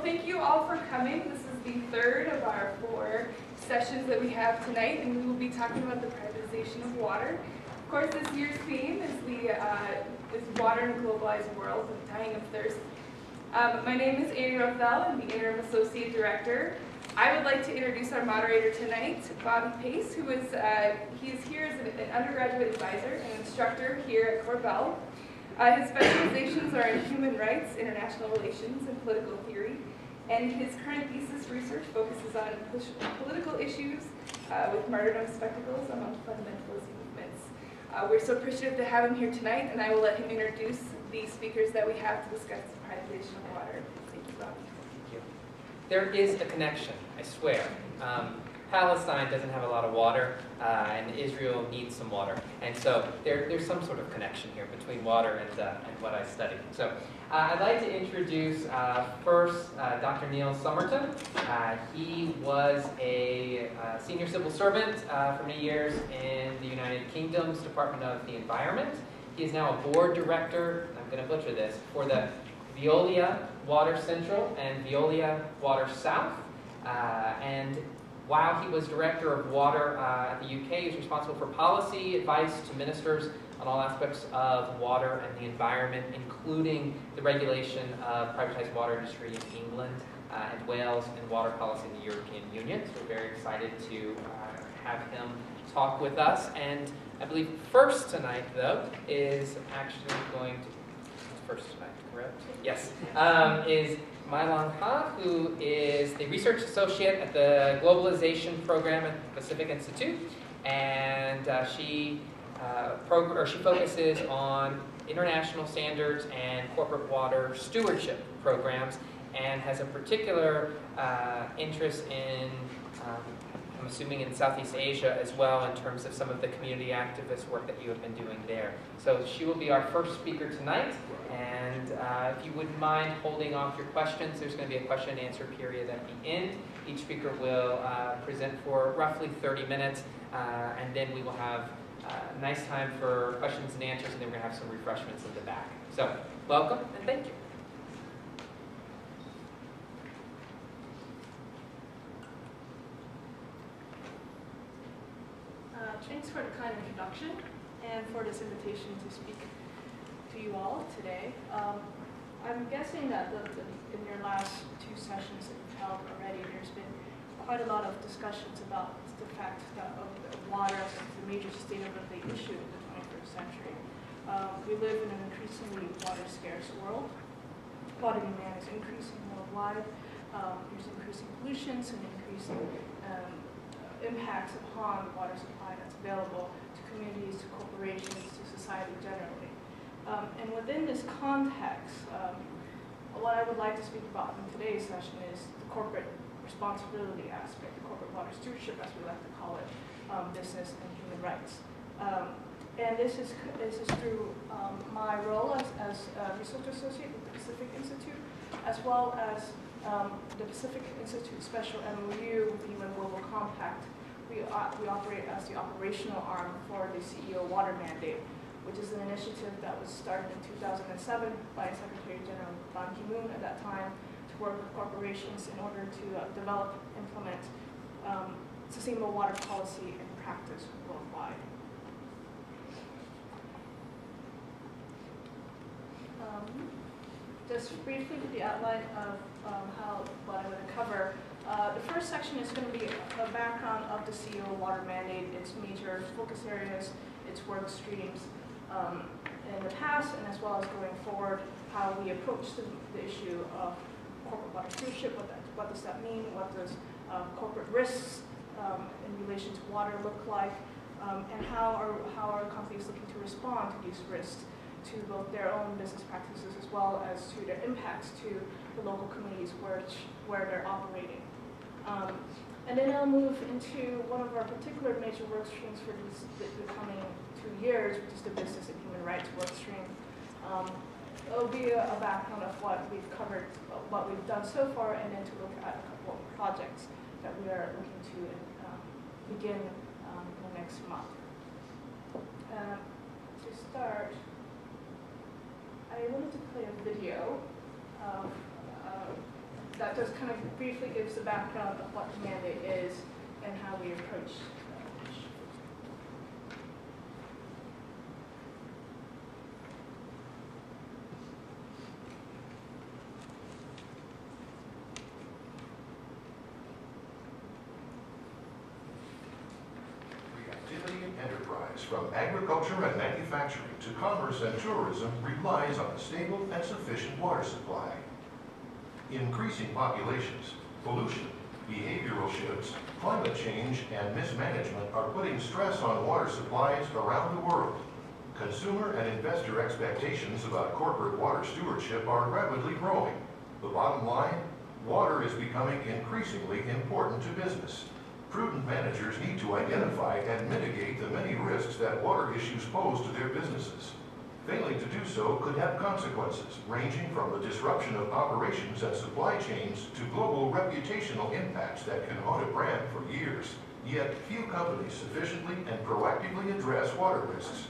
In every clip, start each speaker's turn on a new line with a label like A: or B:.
A: thank you all for coming. This is the third of our 4 sessions that we have tonight, and we will be talking about the privatization of water. Of course, this year's theme is water in a globalized world, of dying of thirst. My name is Annie Rothel. I'm the Interim Associate Director. I would like to introduce our moderator tonight, Bobby Pace, who is he is here as an undergraduate advisor and instructor here at Korbel. His specializations are in human rights, international relations, and political theory, and his current thesis research focuses on political issues with martyrdom spectacles among fundamentalist movements. We're so appreciative to have him here tonight, and I will let him introduce the speakers that we have to discuss the privatization of water. Thank you, Bobby.
B: Thank you. There is a connection, I swear. Palestine doesn't have a lot of water, and Israel needs some water. And so there's some sort of connection here between water and what I study. So I'd like to introduce first Dr. Neil Somerton. He was a senior civil servant for many years in the United Kingdom's Department of the Environment. He is now a board director, I'm going to butcher this, for the Veolia Water Central and Veolia Water South. And while he was Director of Water at the UK, he was responsible for policy advice to ministers on all aspects of water and the environment, including the regulation of privatized water industry in England and Wales and water policy in the European Union. So we're very excited to have him talk with us. And I believe first tonight, though, is actually going to, first tonight, correct? Yes, is Mai-Lan Ha, who is the research associate at the Globalization Program at the Pacific Institute, and she focuses on international standards and corporate water stewardship programs, and has a particular interest in, I'm assuming, in Southeast Asia as well, in terms of some of the community activist work that you have been doing there. So she will be our first speaker tonight, and if you wouldn't mind holding off your questions, there's going to be a question and answer period at the end. Each speaker will present for roughly 30 minutes, and then we will have a nice time for questions and answers, and then we're going to have some refreshments in the back. So, welcome, and thank you.
C: Thanks for the kind introduction and for this invitation to speak to you all today. I'm guessing that in your last 2 sessions that you've held already, there's been quite a lot of discussions about the fact that water is the major sustainability issue in the 21st century. We live in an increasingly water-scarce world. Water demand is increasing worldwide. There's increasing pollutions and increasing impacts upon water supply that's available to communities, to corporations, to society generally. And within this context, what I would like to speak about in today's session is the corporate responsibility aspect, the corporate water stewardship, as we like to call it, business and human rights. And this is through my role as a research associate with the Pacific Institute, as well as the Pacific Institute Special MOU with the UN Global Compact. We operate as the operational arm for the CEO Water Mandate, which is an initiative that was started in 2007 by Secretary General Ban Ki-moon at that time to work with corporations in order to develop, implement sustainable water policy and practice worldwide. Just briefly with the outline of what I'm going to cover. The first section is going to be a background of the CEO Water Mandate, its major focus areas, its work streams in the past, and as well as going forward, how we approach the issue of corporate water stewardship, what does that mean, what does corporate risks in relation to water look like, and how are companies looking to respond to these risks, to both their own business practices as well as to their impacts to the local communities where they're operating. And then I'll move into one of our particular major work streams for the coming 2 years, which is the business and human rights work stream. It'll be a background of what we've covered, what we've done so far, and then to look at a couple of projects that we are looking to begin in the next month. To start, I wanted to play a video that that just kind of briefly gives the background of what the mandate is and how we approach the issue.
D: Reactivity and enterprise, from agriculture and manufacturing to commerce and tourism, relies on a stable and sufficient water supply. Increasing populations, pollution, behavioral shifts, climate change, and mismanagement are putting stress on water supplies around the world. Consumer and investor expectations about corporate water stewardship are rapidly growing. The bottom line, water is becoming increasingly important to business. Prudent managers need to identify and mitigate the many risks that water issues pose to their businesses. Failing to do so could have consequences ranging from the disruption of operations and supply chains to global reputational impacts that can haunt a brand for years. Yet, few companies sufficiently and proactively address water risks.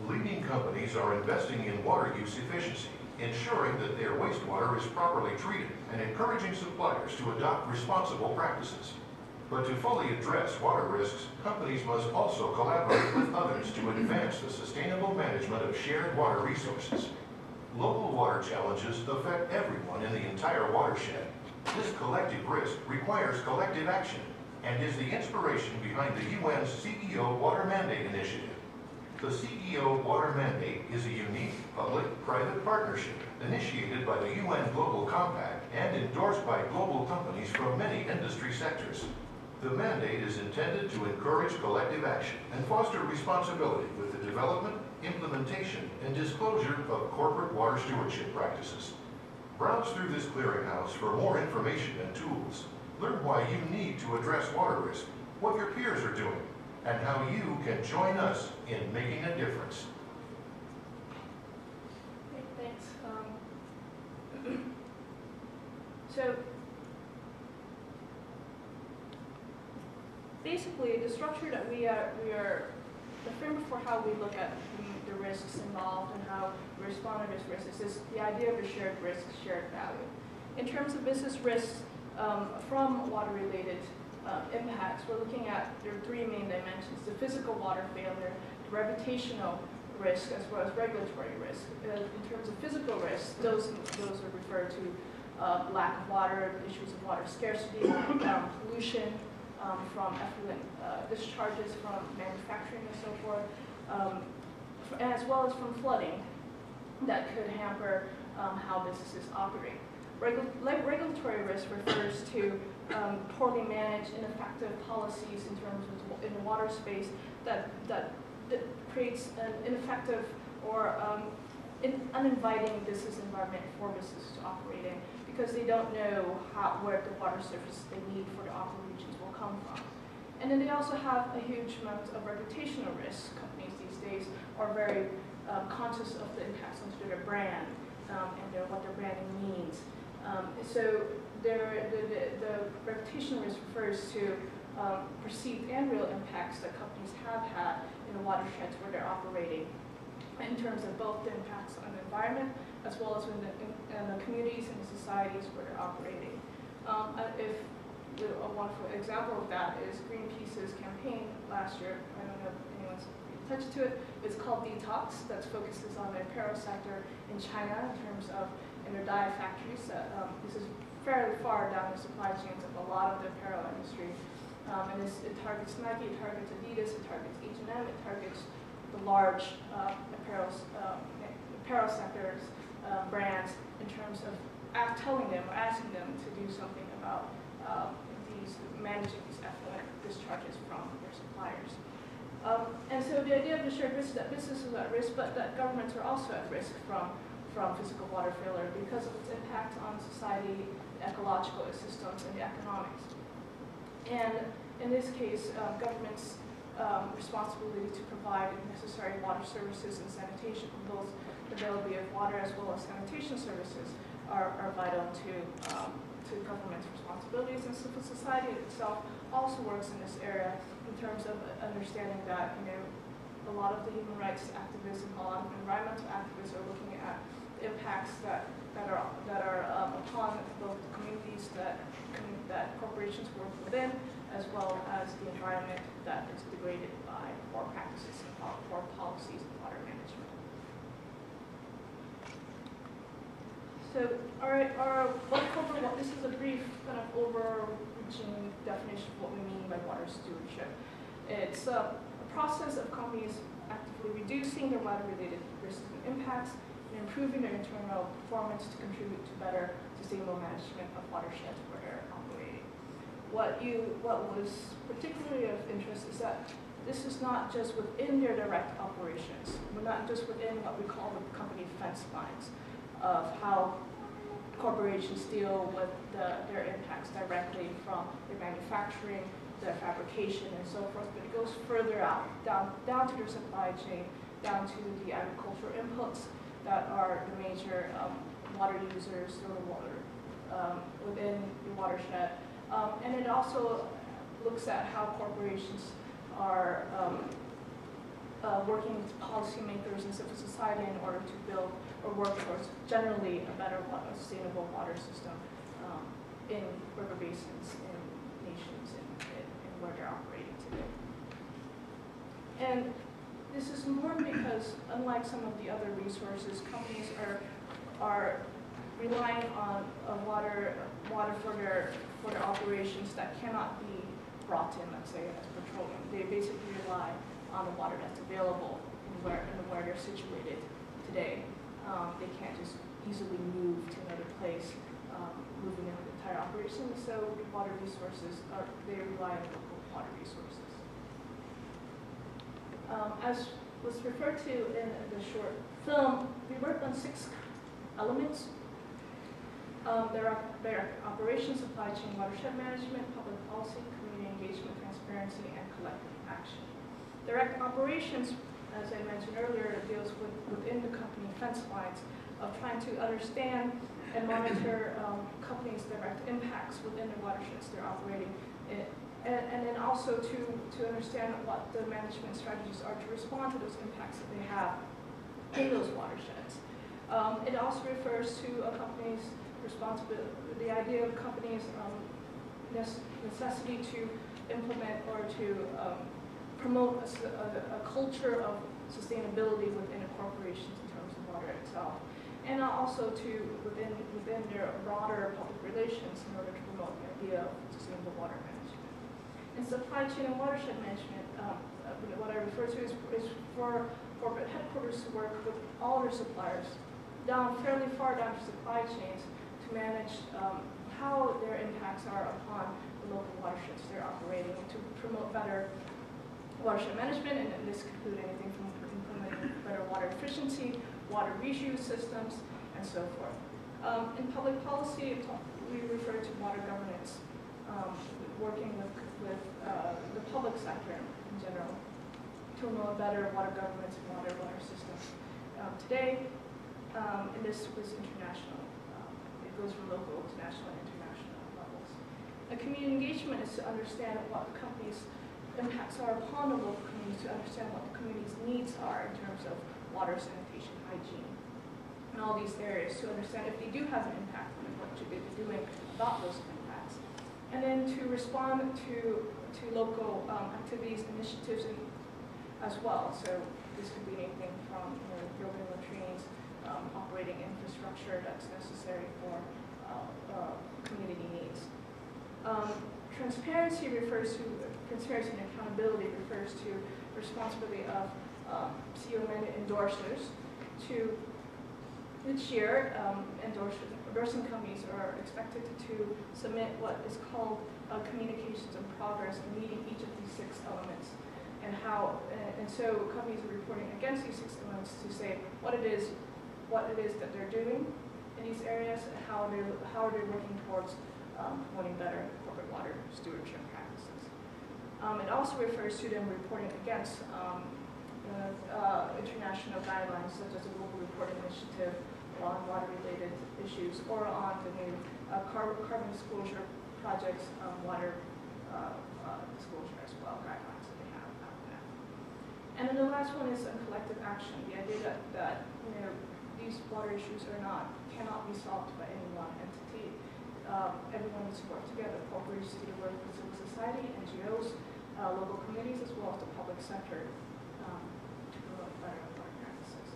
D: Leading companies are investing in water use efficiency, ensuring that their wastewater is properly treated, and encouraging suppliers to adopt responsible practices. But to fully address water risks, companies must also collaborate with others to advance the sustainable management of shared water resources. Local water challenges affect everyone in the entire watershed. This collective risk requires collective action and is the inspiration behind the UN's CEO Water Mandate initiative. The CEO Water Mandate is a unique public-private partnership initiated by the UN Global Compact and endorsed by global companies from many industry sectors. The mandate is intended to encourage collective action and foster responsibility with the development, implementation, and disclosure of corporate water stewardship practices. Browse through this clearinghouse for more information and tools. Learn why you need to address water risk, what your peers are doing, and how you can join us in making a difference.
C: Okay, thanks. So basically, the structure that we are the framework for how we look at the risks involved and how we respond to these risks is the idea of a shared risk, shared value. In terms of business risks from water-related impacts, we're looking at there are three main dimensions: the physical water failure, the reputational risk, as well as regulatory risk. In terms of physical risks, those are referred to lack of water, issues of water scarcity, pollution from effluent discharges from manufacturing and so forth, as well as from flooding that could hamper how businesses operate. Regulatory risk refers to poorly managed, ineffective policies in terms of in the water space that creates an ineffective or uninviting business environment for businesses to operate in, because they don't know where the water surface they need for the operations will come from. And then they also have a huge amount of reputational risk. Companies these days are very conscious of the impacts onto their brand and what their branding means. So the reputational risk refers to perceived and real impacts that companies have had in the watersheds where they're operating, in terms of both the impacts on the environment as well as in the communities and the societies where they're operating. A wonderful example of that is Greenpeace's campaign last year. I don't know if anyone's touched to it. It's called Detox. That focuses on the apparel sector in China in terms of in their dye factories. This is fairly far down the supply chains of a lot of the apparel industry. And it targets Nike, it targets Adidas, it targets H&M, it targets the large apparel sectors, brands, in terms of telling them or asking them to do something about managing these effluent discharges from their suppliers. And so the idea of the shared risk is that businesses are at risk, but that governments are also at risk from physical water failure because of its impact on society, the ecological systems, and the economics. And in this case, governments' responsibility to provide necessary water services and sanitation, both availability of water as well as sanitation services, are vital to government's responsibilities. And civil society itself also works in this area in terms of understanding that a lot of the human rights activists and a lot of environmental activists are looking at the impacts that are upon both the communities that that corporations work within, as well as the environment that is degraded by poor practices and poor policies of water management. So, this is a brief kind of overreaching definition of what we mean by water stewardship. It's a process of companies actively reducing their water-related risks and impacts and improving their internal performance to contribute to better sustainable management of watersheds where they're operating. What was particularly of interest is that this is not just within their direct operations. We're not just within what we call the company fence lines of how corporations deal with their impacts directly from their manufacturing, their fabrication, and so forth, but it goes further out, down to their supply chain, down to the agricultural inputs that are the major water users or the water within the watershed. And it also looks at how corporations are working with policymakers and civil society in order to build or work towards generally a better sustainable water system in river basins, in nations, in where they're operating today. And this is important because, unlike some of the other resources, companies are relying on water for their operations that cannot be brought in, let's say, as petroleum. They basically rely on the water that's available in where they're situated today. They can't just easily move to another place, moving in the entire operation. So the water resources they rely on local water resources. As was referred to in the short film, we worked on 6 elements. There are operations, supply chain, watershed management, public policy, community engagement, transparency, and collective action. Direct operations, as I mentioned earlier, deals within the company fence lines of trying to understand and monitor companies' direct impacts within the watersheds they're operating in, and then also to understand what the management strategies are to respond to those impacts that they have in those watersheds. It also refers to a company's responsibility, the idea of companies' necessity to implement or to promote a culture of sustainability within a corporation in terms of water itself, and also to within their broader public relations in order to promote the idea of sustainable water management. In supply chain and watershed management, what I refer to is for corporate headquarters to work with all their suppliers fairly far down to supply chains to manage how their impacts are upon the local watersheds they're operating, to promote better watershed management, and this could include anything from implementing better water efficiency, water reuse systems, and so forth. In public policy, we refer to water governance, working with the public sector in general to promote better water governance and water systems. Today, and this was international. It goes from local to national and international levels. A community engagement is to understand what the company's impacts are upon the local communities, to understand what the community's needs are in terms of water, sanitation, hygiene, and all these areas, to understand if they do have an impact on what should they be doing about those impacts. And then to respond to local activities, initiatives, as well. So this could be anything from building latrines, operating infrastructure that's necessary for community needs. Transparency and accountability refers to the responsibility of CEO endorsers to each year. Endorsing companies are expected to submit what is called communications in progress, and meeting each of these 6 elements, and so companies are reporting against these 6 elements to say what it is that they're doing in these areas, and how they're working towards promoting better corporate water stewardship practices. It also refers to them reporting against international guidelines such as the Global Reporting Initiative on water-related issues, or on the new carbon disclosure project's water disclosure as well, guidelines that they have out there. And then the last one is collective action, the idea that these water issues cannot be solved by any one entity. everyone needs to work together. Corporations need to work with civil society, NGOs, local communities, as well as the public sector to promote better water practices.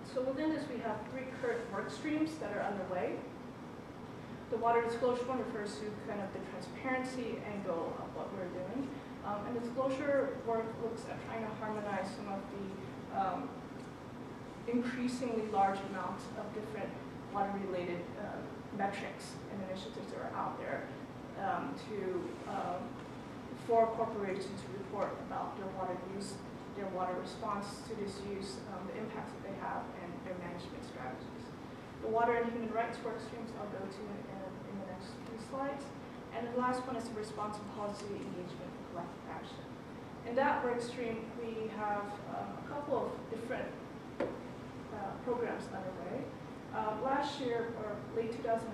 C: So within this, we have 3 current work streams that are underway. The water disclosure one refers to kind of the transparency angle of what we're doing. And the disclosure work looks at trying to harmonize some of the increasingly large amounts of different water-related metrics and initiatives that are out there for corporations to report about their water use, their water response to this use, the impacts that they have, and their management strategies. The water and human rights work streams I'll go to in the next few slides. And the last one is the responsive policy engagement and collective action. In that work stream, we have a couple of different programs underway. Last year, or late 2010,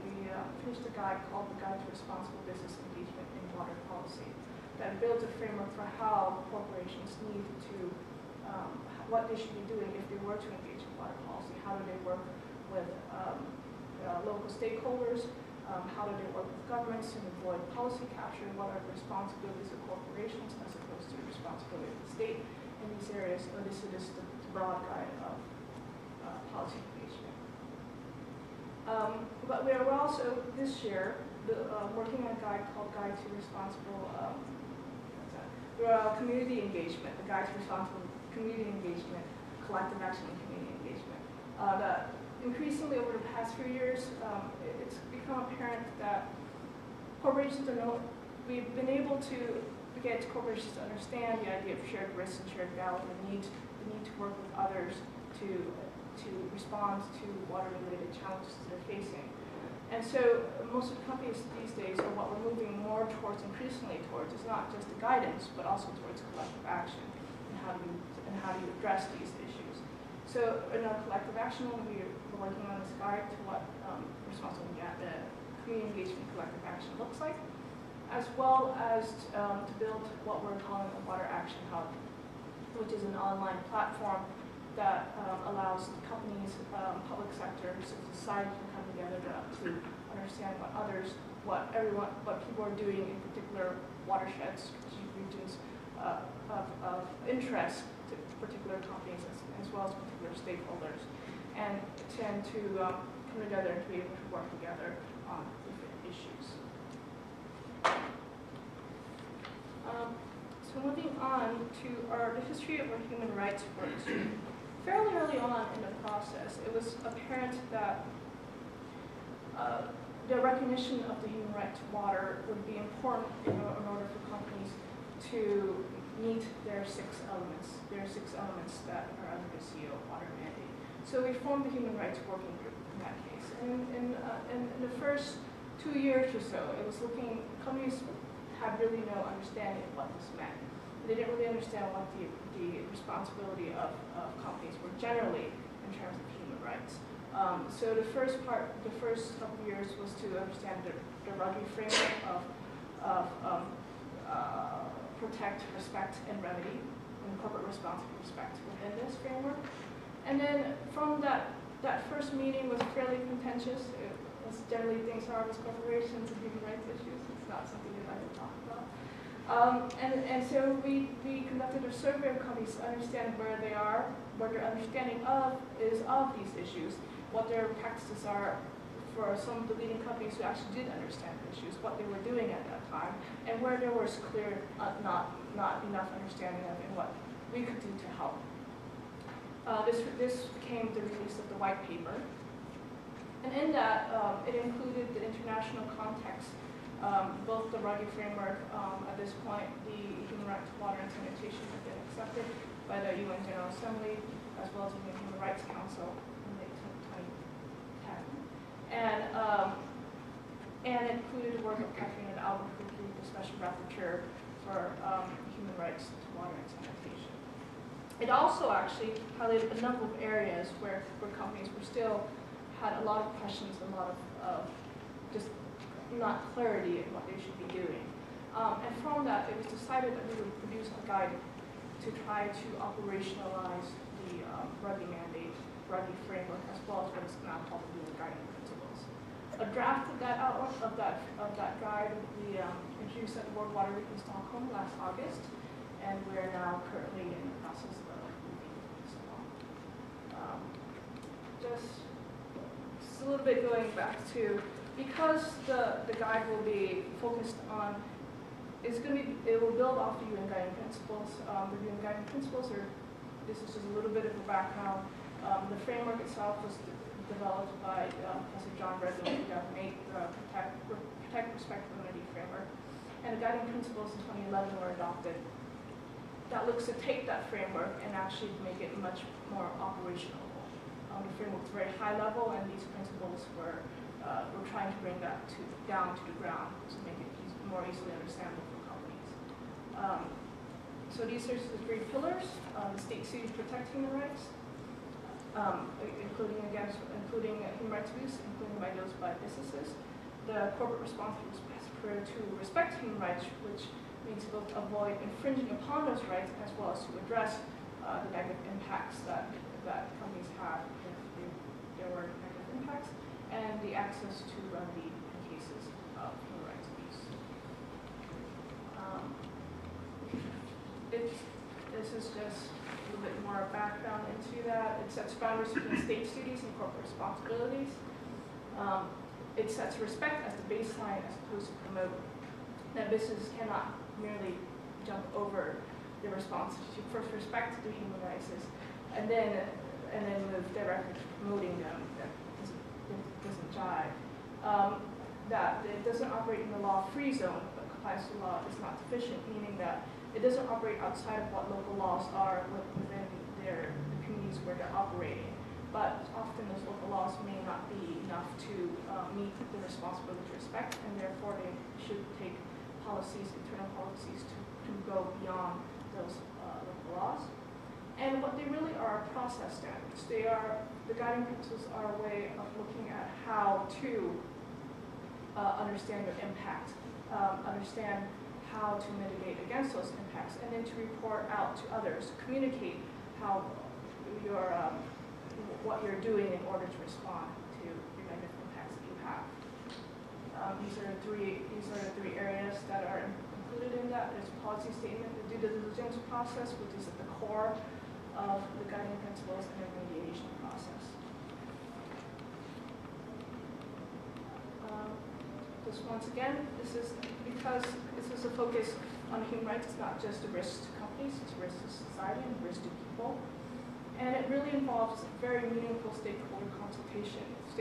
C: we finished a guide called the Guide to Responsible Business Engagement in Water Policy that builds a framework for how corporations need to, what they should be doing if they were to engage in water policy. How do they work with local stakeholders? How do they work with governments to avoid policy capture? What are the responsibilities of corporations as opposed to the responsibility of the state in these areas? So this is the broad guide of policy engagement. But we're also, this year, working on a guide called Guide to Responsible Community Engagement, the Guide to Responsible Community Engagement, Collective Action and Community Engagement. That increasingly over the past few years, it's become apparent that corporations we've been able to get corporations to understand the idea of shared risks and shared value, the need to work with others to respond to water-related challenges that they're facing. And so most of the companies these days, or what we're moving more towards, increasingly towards, is not just the guidance, but also towards collective action and how do you address these issues. So in our collective action, we're working on this guide to what responsible community engagement collective action looks like, as well as to build what we're calling a Water Action Hub, which is an online platform that allows companies, public sector, civil society to come together to understand what people are doing in particular watersheds, regions of interest to particular companies as well as particular stakeholders, and tend to come together and be able to work together on different issues. So moving on to the history of our human rights work. Fairly early on in the process, it was apparent that the recognition of the human right to water would be important in order for companies to meet their 6 elements. There are 6 elements that are under the CEO water mandate. So we formed the Human Rights Working Group in that case. And in the first 2 years or so, it was companies had really no understanding of what this meant. They didn't really understand what the responsibility of companies were generally in terms of human rights. So the first couple of years was to understand the Ruggie framework of protect, respect, and remedy, and corporate responsible respect within this framework. And then from that first meeting was fairly contentious. It was generally things are with corporations and human rights issues. It's not something we like to talk about. And so we conducted a survey of companies to understand where they are, what their understanding is of these issues, what their practices are for some of the leading companies who actually did understand the issues, what they were doing at that time, and where there was clear not enough understanding of it, and what we could do to help. This became the release of the white paper. And in that, it included the international context, both the Ruggie framework, at this point, the human right to water and sanitation have been accepted by the UN General Assembly, as well as the Human Rights Council in late 2010. And it included the work of Katrina Albuquerque, the Special Rapporteur for human rights to water and sanitation. It also actually highlighted a number of areas where companies had a lot of questions, a lot of just not clarity in what they should be doing. And from that, it was decided that we would produce a guide to try to operationalize the Ruggie mandate, Ruggie framework, as well as what is now called the UN Guiding Principles. a draft of that outlook of that guide we introduced at the World Water Week in Stockholm last August, and we're now currently in the process of moving this along. Just a little bit going back to, because the guide will be focused on, it will build off the UN Guiding Principles. The UN Guiding Principles are, this is just a little bit of a background. The framework itself was developed by Professor John Redlow in 2008, the Protect, Respect, Community Framework. And the Guiding Principles in 2011 were adopted. That looks to take that framework and actually make it much more operational. The framework was very high level, and these principles we're trying to bring that down to the ground to make it more easily understandable for companies. So these are the 3 pillars: the state sued protect human rights, including human rights abuse, including by those by businesses; the corporate responsibility to respect human rights, which means both to avoid infringing upon those rights as well as to address the negative impacts that companies have if there were negative impacts, and the access to remedy in cases of human rights abuse. This is just a little bit more background into that. It sets boundaries between state duties and corporate responsibilities. It sets respect as the baseline as opposed to promote. That businesses cannot merely jump over their responsibility to first respect the human rights and then move directly to promoting them. That doesn't jive. That it doesn't operate in the law-free zone, but compliance to law is not sufficient, meaning that it doesn't operate outside of what local laws are within the communities where they're operating. But often those local laws may not be enough to meet the responsibility to respect, and therefore they should take policies, internal policies, to go beyond those local laws. And what they really are process standards. The guiding principles are a way of looking at how to understand their impact, understand how to mitigate against those impacts, and then to report out to others, communicate how what you're doing in order to respond to the negative impacts that you have. These are the 3 areas that are included in that. There's a policy statement, the due diligence process, which is at the core of the guiding principles, and the remediation process. Just once again, this is because this is a focus on human rights. It's not just a risk to companies, it's a risk to society and a risk to people. And it really involves very meaningful stakeholder consultation with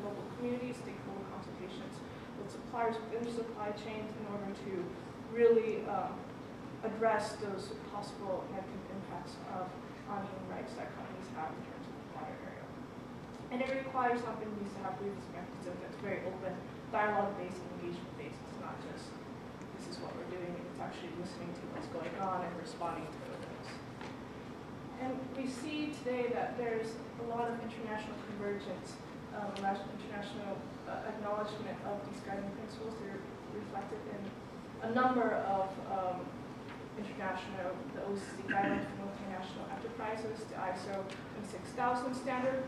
C: local communities, stakeholder consultations with suppliers within the supply chains in order to really address those possible negative impacts on human rights that companies have in terms of the water area. And it requires companies to have grievance mechanisms that's very open, dialogue-based, and engagement-based. It's not just, this is what we're doing, it's actually listening to what's going on and responding to those. And we see today that there's a lot of international convergence, international acknowledgement of these guiding principles. They're reflected in a number of the OCC guidelines for multinational enterprises, the ISO 26000 standard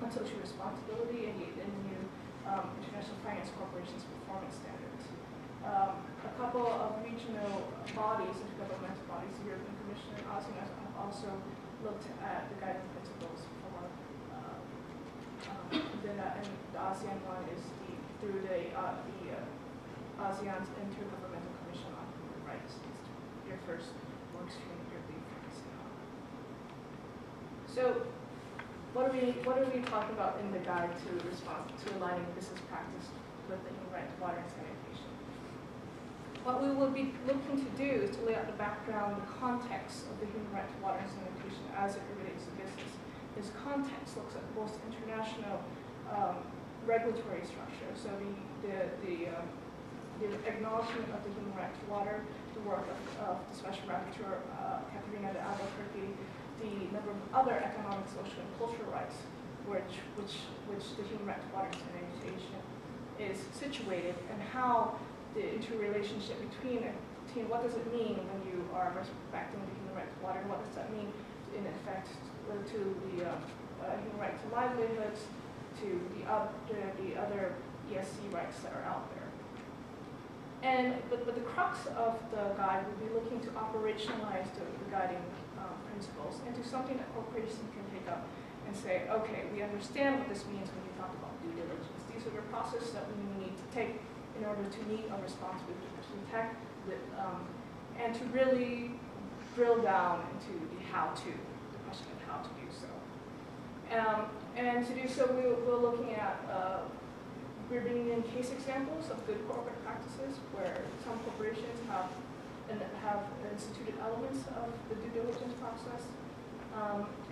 C: on social responsibility, and the new International Finance Corporation's performance standards. A couple of regional bodies, intergovernmental bodies, the European Commission and ASEAN, have also looked at the guiding principles for and the ASEAN one is through the ASEAN's Intergovernmental Commission on Human Rights. It's your first work stream you're being focusing on. So what are we talking about in the guide to aligning business practice with the human right to water and sanitation? What we will be looking to do is to lay out the background, the context of the human right to water and sanitation as it relates to business. This context looks at both international regulatory structure, so the acknowledgement of the human right to water, the work of the Special Rapporteur Caterina de Albuquerque, the number of other economic, social, and cultural rights which the human right to water and sanitation is situated, and how the interrelationship between what does it mean when you are respecting the human right to water, and what does that mean in effect to the human right to livelihoods, to the other ESC rights that are out there. But the crux of the guide will be looking to operationalize the guiding principles into something that corporations can take up and say, okay, we understand what this means when we talk about due diligence. These are the processes that we need to take in order to meet our responsibility to protect, and to really drill down into the how-to, the question of how to do so. And to do so, we're looking at, we're bringing in case examples of good corporate practices where some corporations have instituted elements of the due diligence process,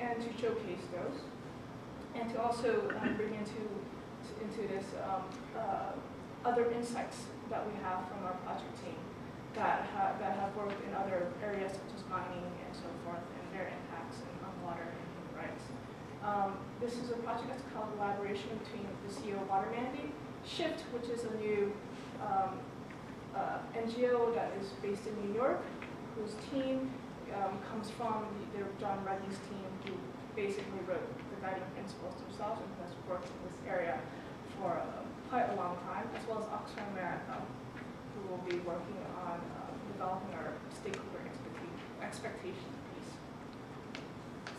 C: and to showcase those, and to also bring into this other insights that we have from our project team that have worked in other areas such as mining and so forth, and their impacts on water and human rights. This is a project that's called collaboration between the CEO Water Mandate, SHIFT, which is a new NGO that is based in New York, whose team comes from John Ruddy's team, who basically wrote the guiding principles themselves and has worked in this area for quite a long time, as well as Oxfam America, who will be working on developing our stakeholder expectation piece.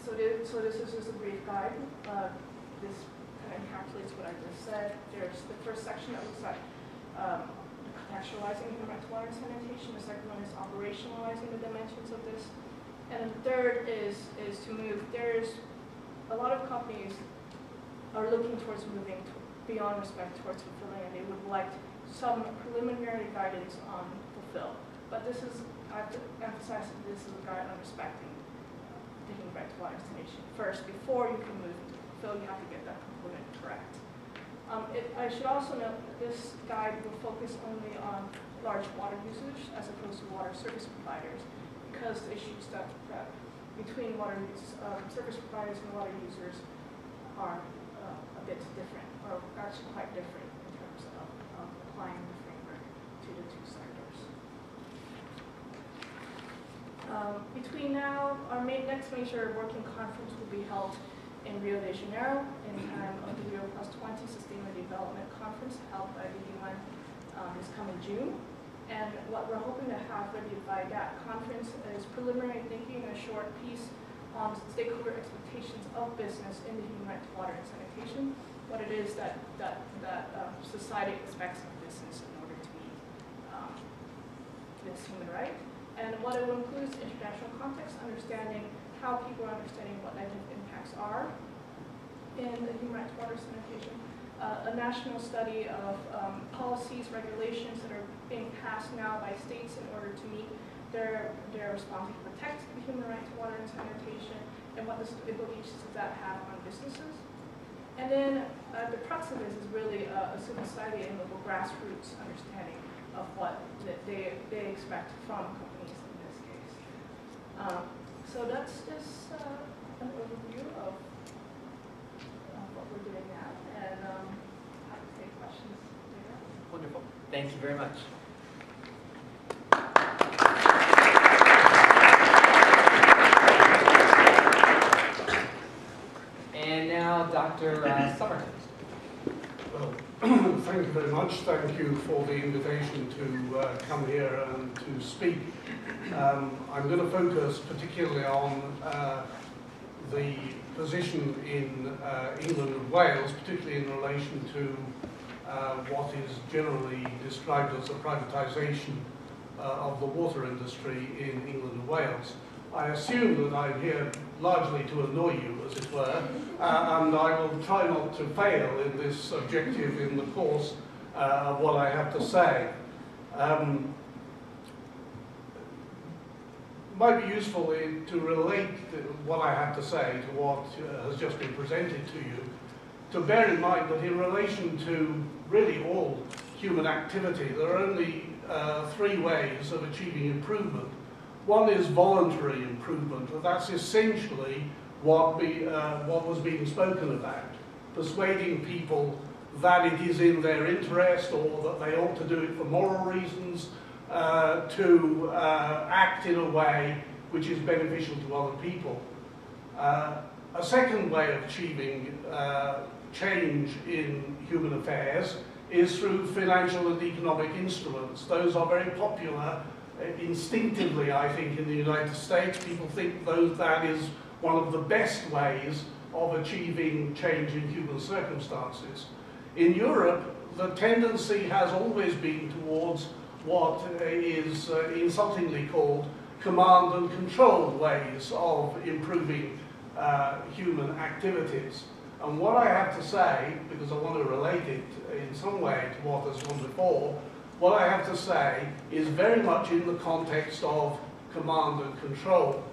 C: So this is just a brief guide. This kind of encapsulates what I just said. There's the first section that looks at contextualizing human rights, water, and sanitation. The second one is operationalizing the dimensions of this. And then the third is to move. There's a lot of companies are looking towards moving beyond respect towards fulfilling, and they would like some preliminary guidance on fulfill. But this is, I have to emphasize that this is a guide on respecting the human rights, water, and sanitation first. Before you can move to fulfill, you have to get that component correct. I should also note that this guide will focus only on large water users as opposed to water service providers, because the issues that between water service providers and water users are a bit different, or actually quite different in terms of applying the framework to the two sectors. Between now, our next major working conference will be held in Rio de Janeiro in time of the Rio+20 Sustainable Development Conference held by the UN this coming June. And what we're hoping to have ready by that conference is preliminary thinking, a short piece on stakeholder expectations of business in the human rights, water, and sanitation, what it is that society expects of business in order to meet this human right. And what it will include is international context, understanding how people are understanding what negative impacts are in the human rights, water, sanitation, a national study of policies, regulations that are being passed now by states in order to meet their responsibility to protect the human rights, water, and sanitation, and what the implications of that have on businesses. And then the crux of this is really a civil society and local grassroots understanding of what they expect from companies in this case. So that's just an overview of what we're doing now, and happy to take questions later.
B: Wonderful. Thank you very much. And now, Dr. Summerton.
E: Well, thank you very much. Thank you for the invitation to come here and to speak. I'm going to focus particularly on the position in England and Wales, particularly in relation to what is generally described as the privatisation of the water industry in England and Wales. I assume that I'm here largely to annoy you, as it were, and I will try not to fail in this objective in the course of what I have to say. Might be useful to relate what I have to say to what has just been presented to you, to bear in mind that in relation to really all human activity, there are only three ways of achieving improvement. One is voluntary improvement, and that's essentially what was being spoken about, persuading people that it is in their interest or that they ought to do it for moral reasons, to act in a way which is beneficial to other people. A second way of achieving change in human affairs is through financial and economic instruments. Those are very popular instinctively, I think, in the United States. People think that is one of the best ways of achieving change in human circumstances. In Europe, the tendency has always been towards what is insultingly called command and control ways of improving human activities. And what I have to say, because I want to relate it in some way to what has gone before, what I have to say is very much in the context of command and control.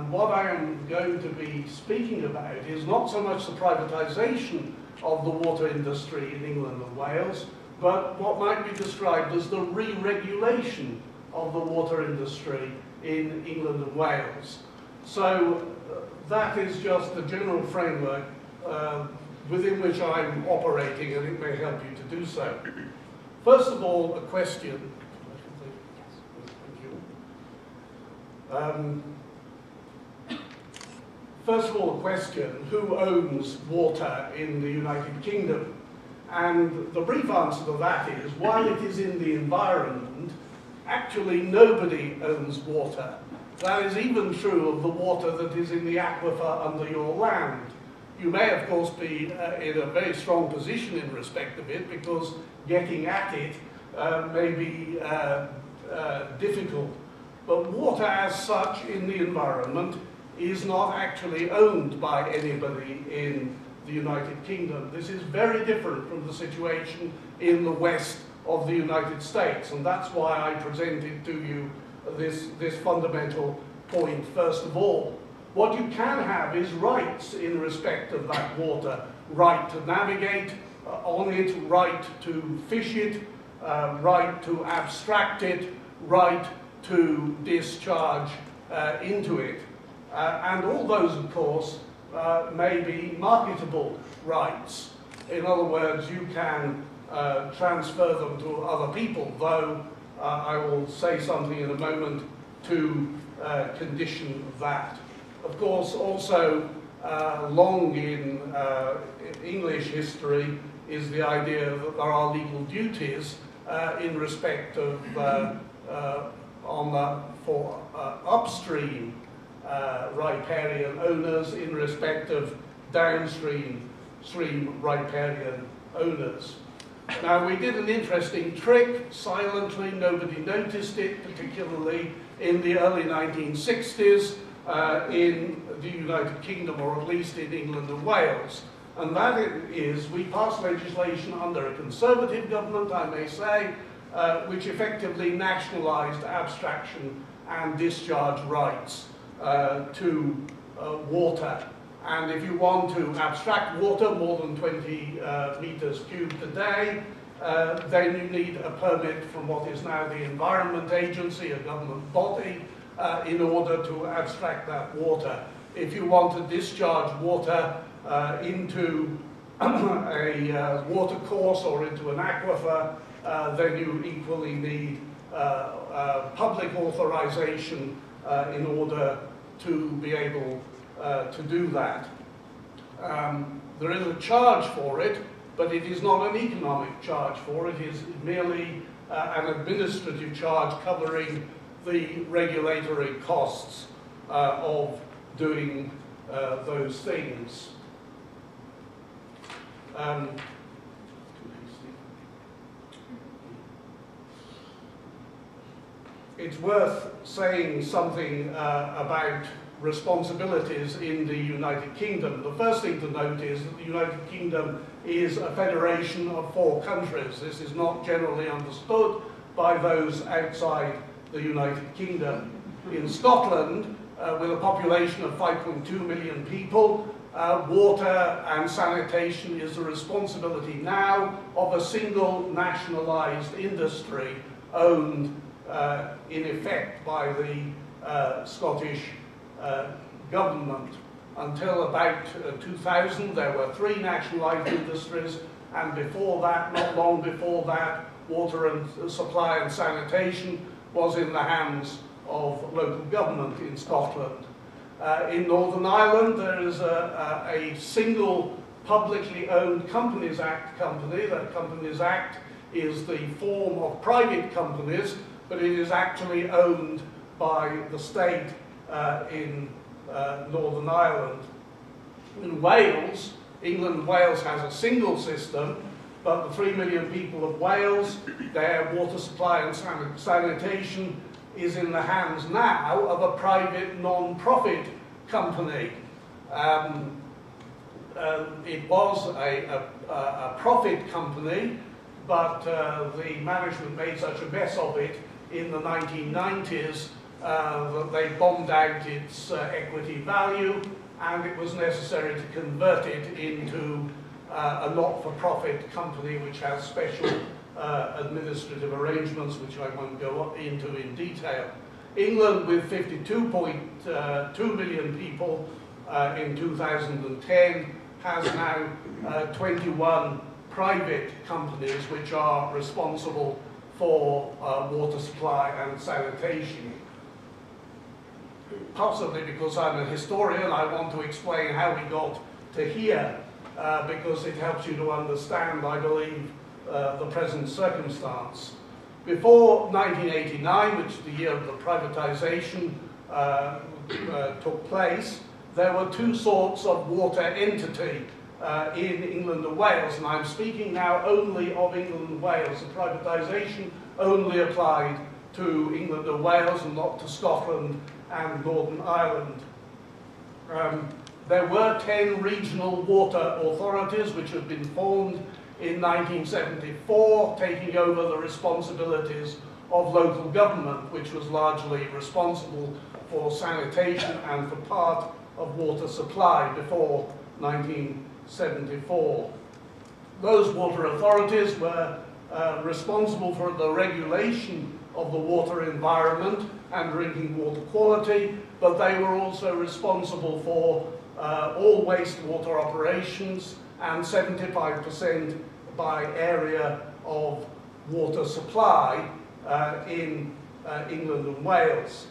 E: What I am going to be speaking about is not so much the privatization of the water industry in England and Wales, but what might be described as the re-regulation of the water industry in England and Wales. So that is just the general framework within which I'm operating, and it may help you to do so. First of all, a question. Thank you. First of all, a question: who owns water in the United Kingdom? And the brief answer to that is, while it is in the environment, actually nobody owns water. That is even true of the water that is in the aquifer under your land. You may, of course, be in a very strong position in respect of it, because getting at it may be difficult. But water as such in the environment is not actually owned by anybody in the United Kingdom. This is very different from the situation in the west of the United States, and that's why I presented to you this fundamental point first of all. What you can have is rights in respect of that water: right to navigate on it, right to fish it, right to abstract it, right to discharge into it. And all those, of course, may be marketable rights. In other words, you can transfer them to other people, though I will say something in a moment to condition that. Of course, also long in English history is the idea that there are legal duties in respect of for upstream riparian owners in respect of downstream riparian owners. Now, we did an interesting trick silently. Nobody noticed it, particularly in the early 1960s in the United Kingdom, or at least in England and Wales. And that is, we passed legislation under a Conservative government, I may say, which effectively nationalised abstraction and discharge rights to water. And if you want to abstract water more than 20 metres cubed a day, then you need a permit from what is now the Environment Agency, a government body, in order to abstract that water. If you want to discharge water into a water course or into an aquifer, then you equally need public authorization in order to be able to do that. There is a charge for it, but it is not an economic charge for it. It is merely an administrative charge covering the regulatory costs of doing those things. It's worth saying something about responsibilities in the United Kingdom. The first thing to note is that the United Kingdom is a federation of 4 countries. This is not generally understood by those outside the United Kingdom. In Scotland, with a population of 5.2 million people, water and sanitation is the responsibility now of a single nationalised industry owned in effect by the Scottish government. Until about 2000, there were 3 nationalised industries, and before that, not long before that, water and supply and sanitation was in the hands of local government in Scotland. In Northern Ireland, there is a single publicly owned Companies Act company. That Companies Act is the form of private companies, but it is actually owned by the state in Northern Ireland. In Wales, England and Wales has a single system, but the 3 million people of Wales, their water supply and sanitation is in the hands now of a private non-profit company. It was a profit company, but the management made such a mess of it in the 1990s that they bombed out its equity value, and it was necessary to convert it into a not-for-profit company which has special administrative arrangements, which I won't go into in detail. England, with 52.2 million people in 2010, has now 21 private companies which are responsible for water supply and sanitation. Possibly because I'm a historian, I want to explain how we got to here, because it helps you to understand, I believe, the present circumstance. Before 1989, which is the year of the privatization took place, there were two sorts of water entity in England and Wales, and I'm speaking now only of England and Wales. The privatisation only applied to England and Wales and not to Scotland and Northern Ireland. There were 10 regional water authorities which had been formed in 1974, taking over the responsibilities of local government, which was largely responsible for sanitation and for part of water supply before 1974. Those water authorities were responsible for the regulation of the water environment and drinking water quality, but they were also responsible for all wastewater operations and 75% by area of water supply in England and Wales.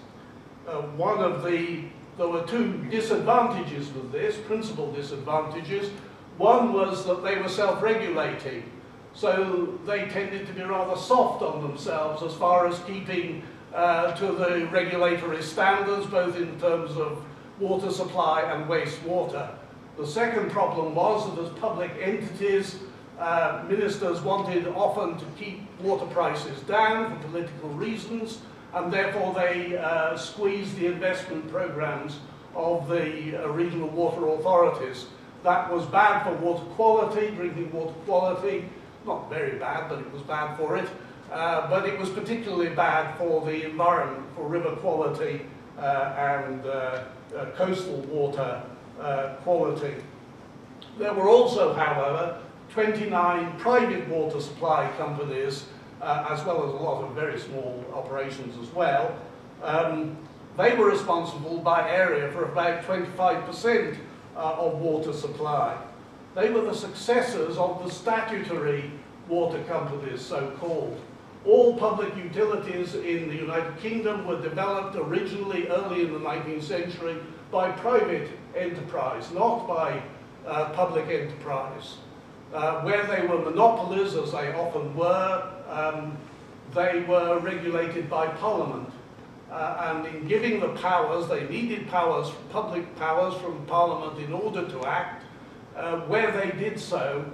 E: There were two disadvantages with this, principal disadvantages. One was that they were self-regulating, so they tended to be rather soft on themselves as far as keeping to the regulatory standards, both in terms of water supply and wastewater. The second problem was that as public entities, ministers wanted often to keep water prices down for political reasons, and therefore they squeezed the investment programs of the regional water authorities. That was bad for water quality, drinking water quality, not very bad, but it was bad for it. But it was particularly bad for the environment, for river quality and coastal water quality. There were also, however, 29 private water supply companies, as well as a lot of very small operations as well. They were responsible by area for about 25% of water supply. They were the successors of the statutory water companies, so-called. All public utilities in the United Kingdom were developed originally early in the 19th century by private enterprise, not by public enterprise. Where they were monopolies, as they often were, they were regulated by Parliament. And in giving the powers, they needed powers, public powers from Parliament in order to act. Where they did so,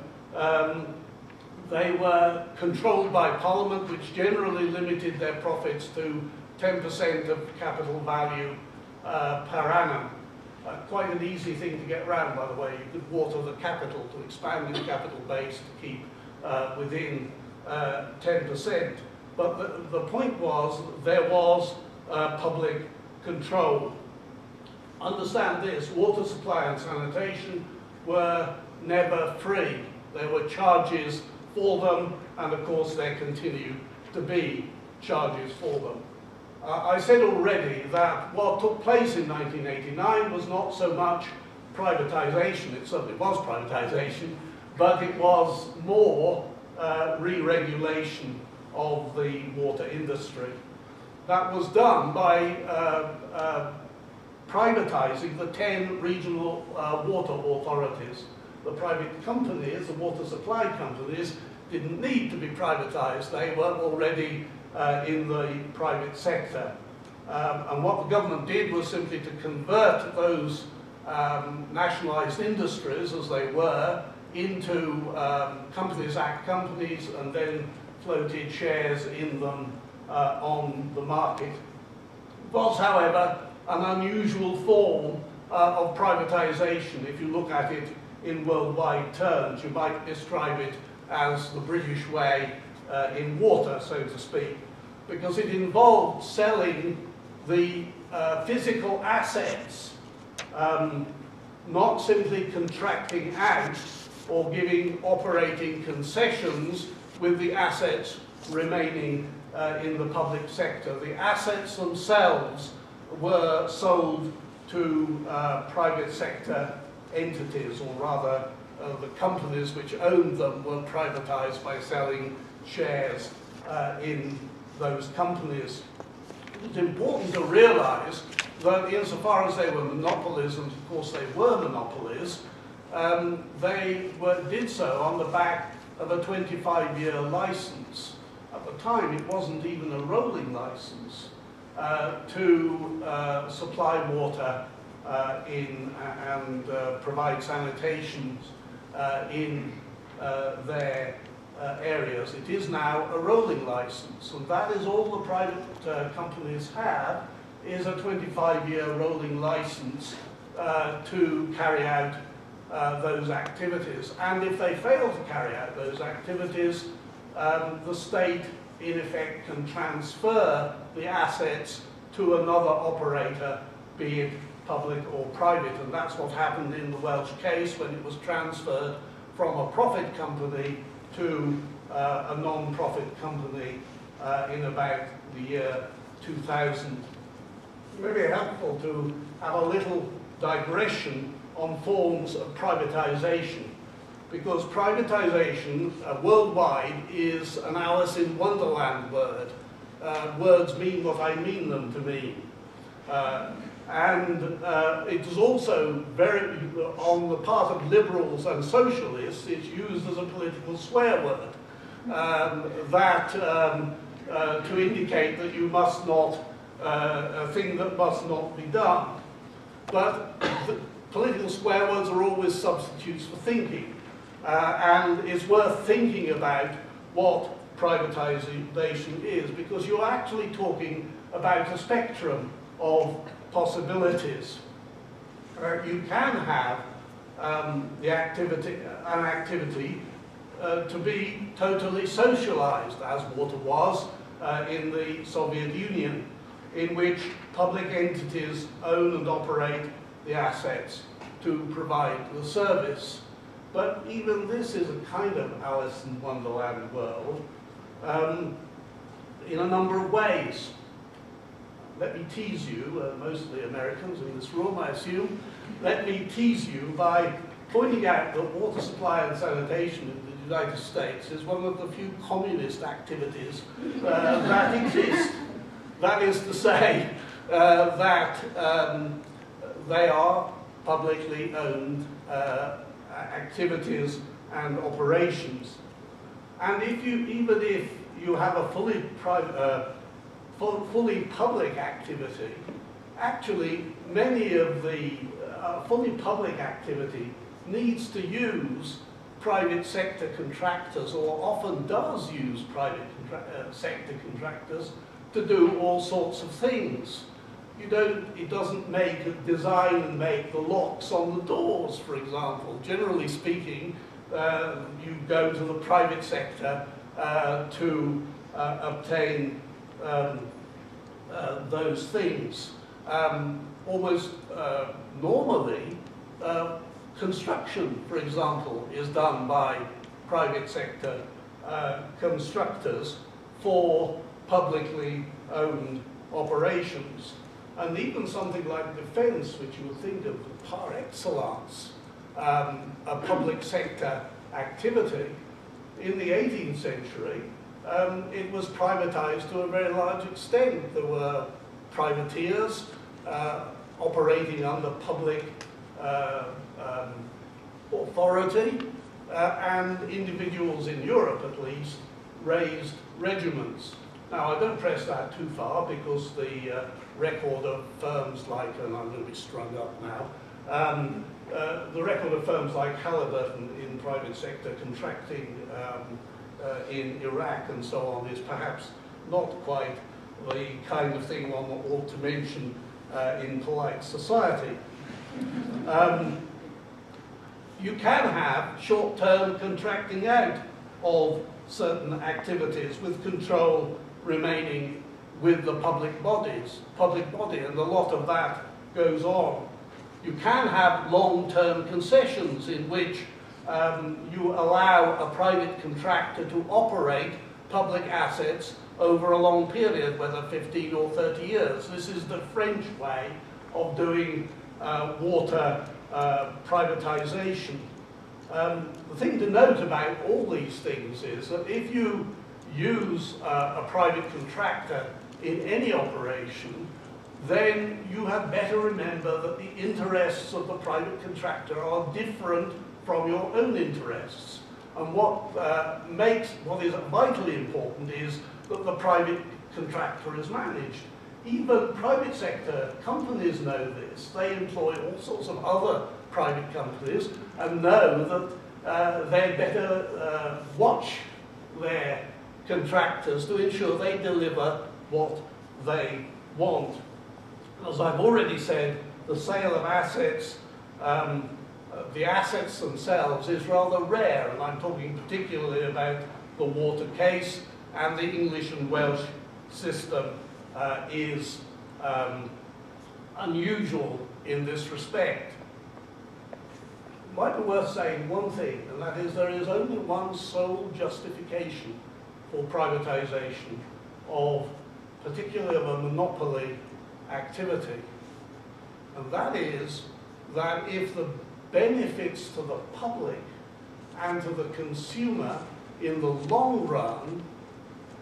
E: they were controlled by Parliament, which generally limited their profits to 10% of capital value per annum. Quite an easy thing to get around, by the way. You could water the capital to expand the capital base to keep within 10%. But the point was there was public control. Understand this, water supply and sanitation were never free. There were charges for them, and of course there continue to be charges for them. I said already that what took place in 1989 was not so much privatization, it certainly was privatization, but it was more re-regulation of the water industry. That was done by privatizing the 10 regional water authorities. the private companies, the water supply companies, didn't need to be privatized. They were already in the private sector. And what the government did was simply to convert those nationalized industries, as they were, into Companies Act companies, and then floated shares in them on the market. It was, however, an unusual form of privatization. If you look at it in worldwide terms, you might describe it as the British way in water, so to speak, because it involved selling the physical assets, not simply contracting out or giving operating concessions with the assets remaining in the public sector. The assets themselves were sold to private sector entities, or rather the companies which owned them were privatized by selling shares in those companies. It's important to realize that insofar as they were monopolies, and of course they were monopolies, they did so on the back of a 25-year license. At the time, it wasn't even a rolling license to supply water and provide sanitation in their areas. It is now a rolling license, and that is all the private companies have, is a 25-year rolling license to carry out those activities. And if they fail to carry out those activities, the state, in effect, can transfer the assets to another operator, be it public or private. And that's what happened in the Welsh case when it was transferred from a profit company to a non-profit company in about the year 2000. It may be helpful to have a little digression on forms of privatization, because privatization worldwide is an Alice in Wonderland word. Words mean what I mean them to mean. And it is also very, on the part of liberals and socialists, it's used as a political swear word to indicate that you must not, a thing that must not be done. But political swear words are always substitutes for thinking. And it's worth thinking about what privatization is, because you're actually talking about a spectrum of possibilities. You can have an activity to be totally socialized, as water was in the Soviet Union, in which public entities own and operate the assets to provide the service. But even this is a kind of Alice in Wonderland world in a number of ways. Let me tease you, mostly Americans in this room, I assume. Let me tease you by pointing out that water supply and sanitation in the United States is one of the few communist activities that exist. That is to say that they are publicly owned activities and operations. And even if you have a fully public activity, actually many of the fully public activity needs to use private sector contractors, or often does use private sector contractors to do all sorts of things. It doesn't design and make the locks on the doors, for example. Generally speaking, you go to the private sector to obtain those things. Almost normally, construction, for example, is done by private sector constructors for publicly owned operations. And even something like defense, which you would think of par excellence, a public sector activity, in the 18th century, it was privatized to a very large extent. There were privateers operating under public authority, and individuals in Europe at least raised regiments. Now I don't press that too far because the record of firms like, and I'm going to be strung up now, the record of firms like Halliburton in private sector contracting in Iraq and so on is perhaps not quite the kind of thing one ought to mention in polite society. You can have short-term contracting out of certain activities with control remaining with the public body, and a lot of that goes on. You can have long-term concessions in which you allow a private contractor to operate public assets over a long period, whether 15 or 30 years. This is the French way of doing water privatization. The thing to note about all these things is that if you use a private contractor in any operation, then you had better remember that the interests of the private contractor are different from your own interests. And what is vitally important is that the private contractor is managed. Even private sector companies know this. They employ all sorts of other private companies and know that they better watch their contractors to ensure they deliver what they want. As I've already said, the sale of assets, the assets themselves is rather rare, and I'm talking particularly about the water case, and the English and Welsh system is unusual in this respect. It might be worth saying one thing, and that is there is only one sole justification for privatization of, particularly of a monopoly activity, and that is that if the benefits to the public and to the consumer in the long run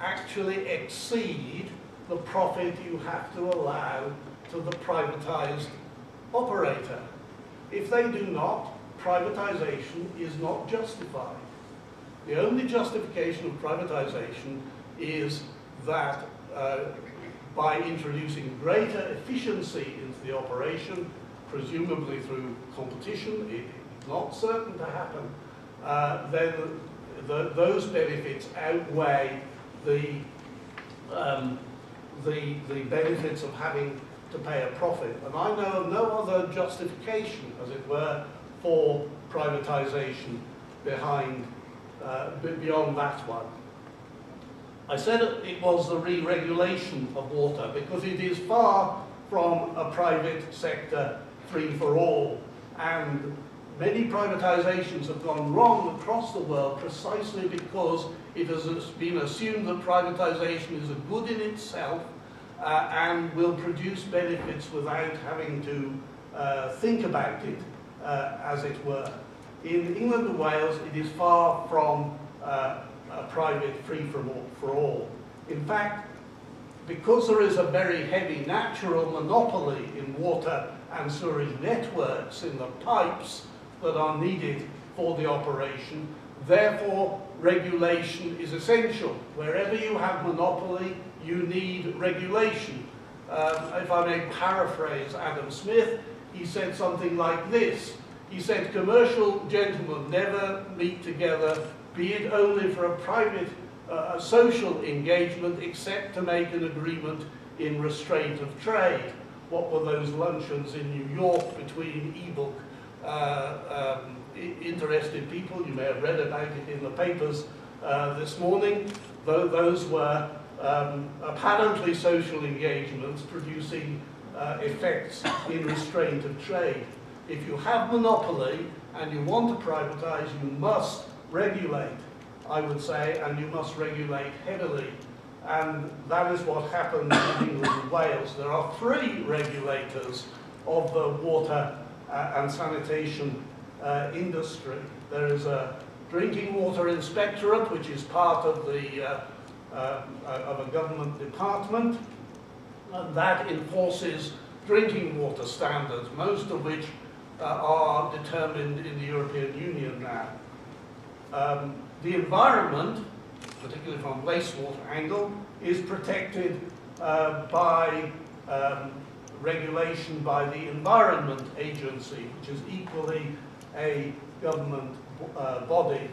E: actually exceed the profit you have to allow to the privatized operator. If they do not, privatization is not justified. The only justification of privatization is that by introducing greater efficiency into the operation, presumably through competition, it's not certain to happen, then those benefits outweigh the benefits of having to pay a profit. And I know of no other justification, as it were, for privatization beyond that one. I said it was the re-regulation of water because it is far from a private sector free-for-all, and many privatizations have gone wrong across the world precisely because it has been assumed that privatization is a good in itself and will produce benefits without having to think about it, as it were. In England and Wales, it is far from a private free-for-all. In fact, because there is a very heavy natural monopoly in water and sewerage networks in the pipes that are needed for the operation, therefore regulation is essential. Wherever you have monopoly, you need regulation. If I may paraphrase Adam Smith, he said something like this. He said, commercial gentlemen never meet together, be it only for a private social engagement, except to make an agreement in restraint of trade. What were those luncheons in New York between e-book interested people? You may have read about it in the papers this morning. Those were apparently social engagements producing effects in restraint of trade. If you have monopoly and you want to privatize, you must regulate, I would say, and you must regulate heavily. And that is what happened in England and Wales. There are 3 regulators of the water and sanitation industry. There is a drinking water inspectorate, which is part of a government department, and that enforces drinking water standards, most of which are determined in the European Union now. The environment, particularly from a wastewater angle, is protected by regulation by the Environment Agency, which is equally a government body.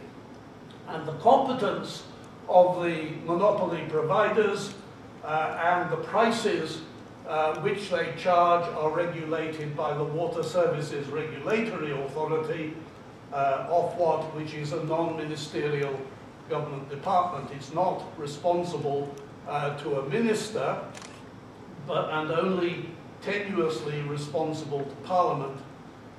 E: And the competence of the monopoly providers and the prices which they charge are regulated by the Water Services Regulatory Authority, Ofwat, which is a non-ministerial government department. It's not responsible to a minister, and only tenuously responsible to Parliament.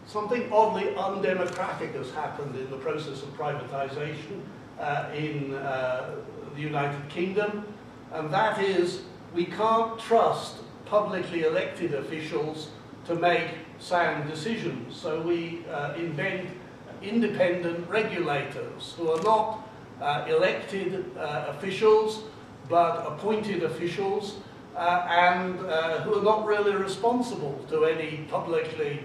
E: Something oddly undemocratic has happened in the process of privatization in the United Kingdom, and that is we can't trust publicly elected officials to make sound decisions. So we invent independent regulators who are not elected officials, but appointed officials, and who are not really responsible to any publicly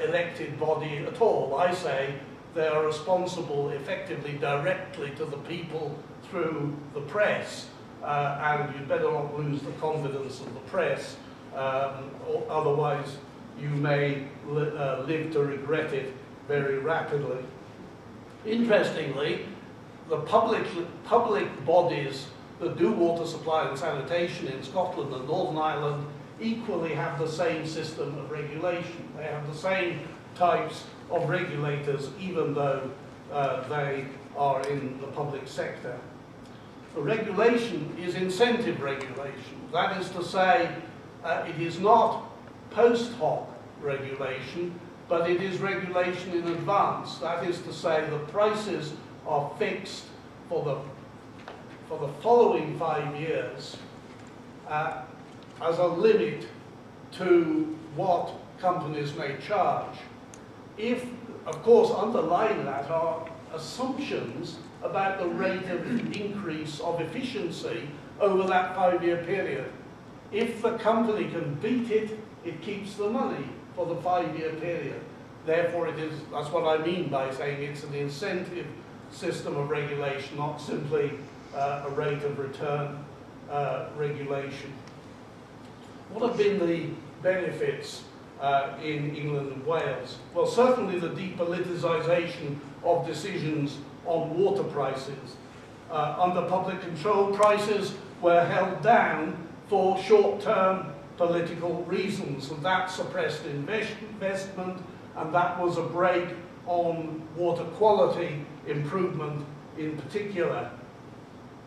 E: elected body at all. I say they are responsible effectively directly to the people through the press, and you'd better not lose the confidence of the press, or otherwise you may live to regret it very rapidly. Interestingly, the public bodies that do water supply and sanitation in Scotland and Northern Ireland equally have the same system of regulation. They have the same types of regulators, even though they are in the public sector. The regulation is incentive regulation. That is to say, it is not post hoc regulation, but it is regulation in advance. That is to say, the prices are fixed for the following 5 years as a limit to what companies may charge. If, of course, underlying that are assumptions about the rate of increase of efficiency over that 5-year period. If the company can beat it, it keeps the money for the 5-year period. Therefore, that's what I mean by saying it's an incentive system of regulation, not simply a rate of return regulation. What have been the benefits in England and Wales? Well, certainly the depoliticisation of decisions on water prices. Under public control, prices were held down for short-term political reasons, and that suppressed investment, and that was a brake on water quality improvement in particular.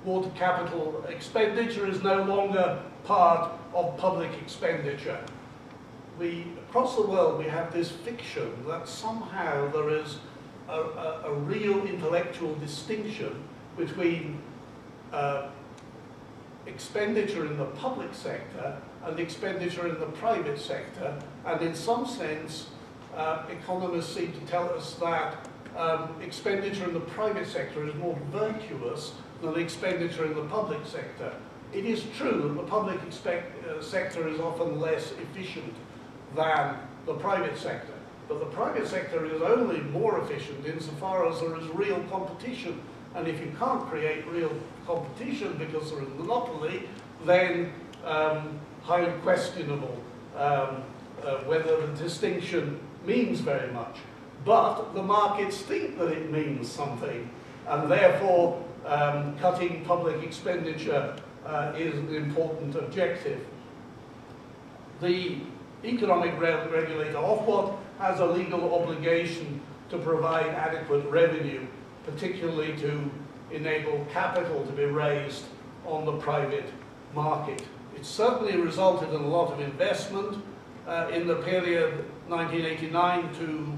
E: Water capital expenditure is no longer part of public expenditure. Across the world, we have this fiction that somehow there is a real intellectual distinction between expenditure in the public sector and expenditure in the private sector, and in some sense, economists seem to tell us that expenditure in the private sector is more virtuous than expenditure in the public sector. It is true that the public sector is often less efficient than the private sector, but the private sector is only more efficient insofar as there is real competition. And if you can't create real competition because there is a monopoly, then highly questionable whether the distinction means very much. But the markets think that it means something, and therefore cutting public expenditure is an important objective. The economic regulator, Ofwat, has a legal obligation to provide adequate revenue, particularly to enable capital to be raised on the private market. It certainly resulted in a lot of investment in the period 1989 to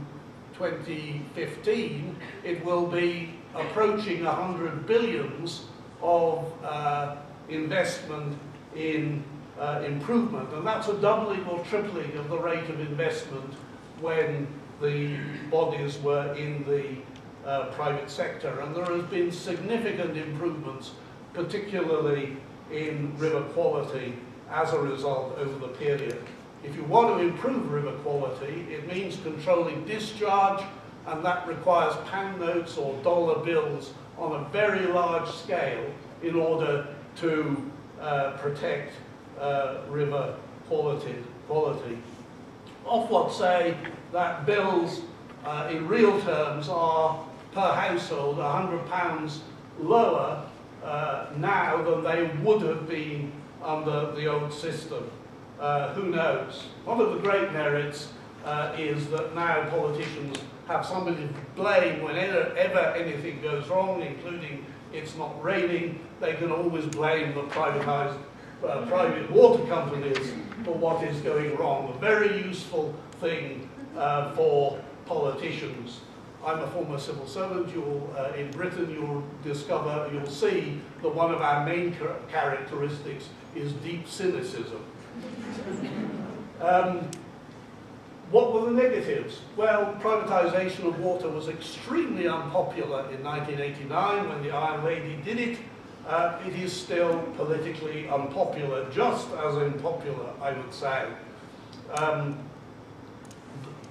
E: 2015. It will be approaching 100 billions of investment in improvement, and that's a doubling or tripling of the rate of investment when the bodies were in the private sector. And there has been significant improvements, particularly in river quality, as a result over the period. If you want to improve river quality, it means controlling discharge, and that requires pound notes or dollar bills on a very large scale in order to protect river quality. Ofwat say that bills in real terms are per household £100 lower now than they would have been under the old system. Who knows? One of the great merits is that now politicians have somebody to blame whenever anything goes wrong, including it's not raining. They can always blame the privatized private water companies for what is going wrong. A very useful thing for politicians. I'm a former civil servant. In Britain, you'll see that one of our main characteristics is deep cynicism. What were the negatives? Well, privatisation of water was extremely unpopular in 1989 when the Iron Lady did it. It is still politically unpopular, just as unpopular, I would say.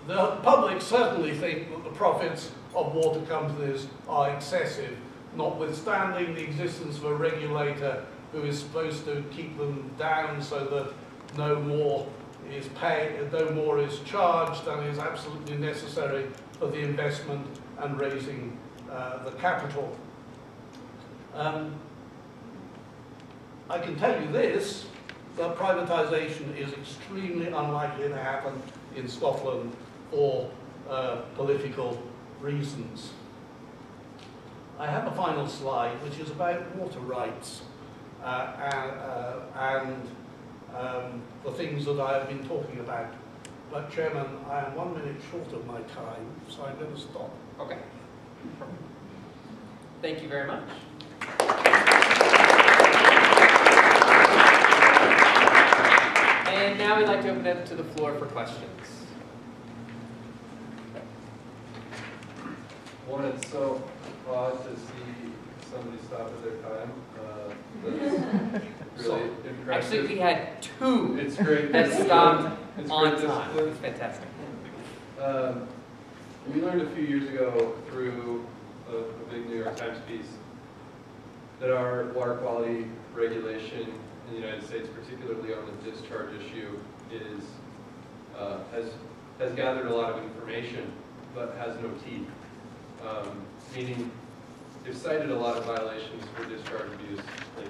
E: The public certainly think that the profits of water companies are excessive, notwithstanding the existence of a regulator who is supposed to keep them down so that no more is paid, no more is charged than is absolutely necessary for the investment and raising the capital. I can tell you this, that privatisation is extremely unlikely to happen in Scotland for political reasons. I have a final slide which is about water rights and the things that I have been talking about. But Chairman, I am 1 minute short of my time, so I'm going to stop.
B: Okay. Thank you very much. And now we'd like to open it to the floor for questions.
F: One, it's so odd to see somebody stop at their time. That's really impressive.
B: Actually, we had two
F: It's great.
B: that stopped
F: It's
B: on
F: great
B: time. It
F: discipline.
B: was fantastic.
F: We learned a few years ago through a big New York Times piece that our water quality regulation in the United States, particularly on the discharge issue, is has gathered a lot of information but has no teeth. Meaning, they've cited a lot of violations for discharge abuse, like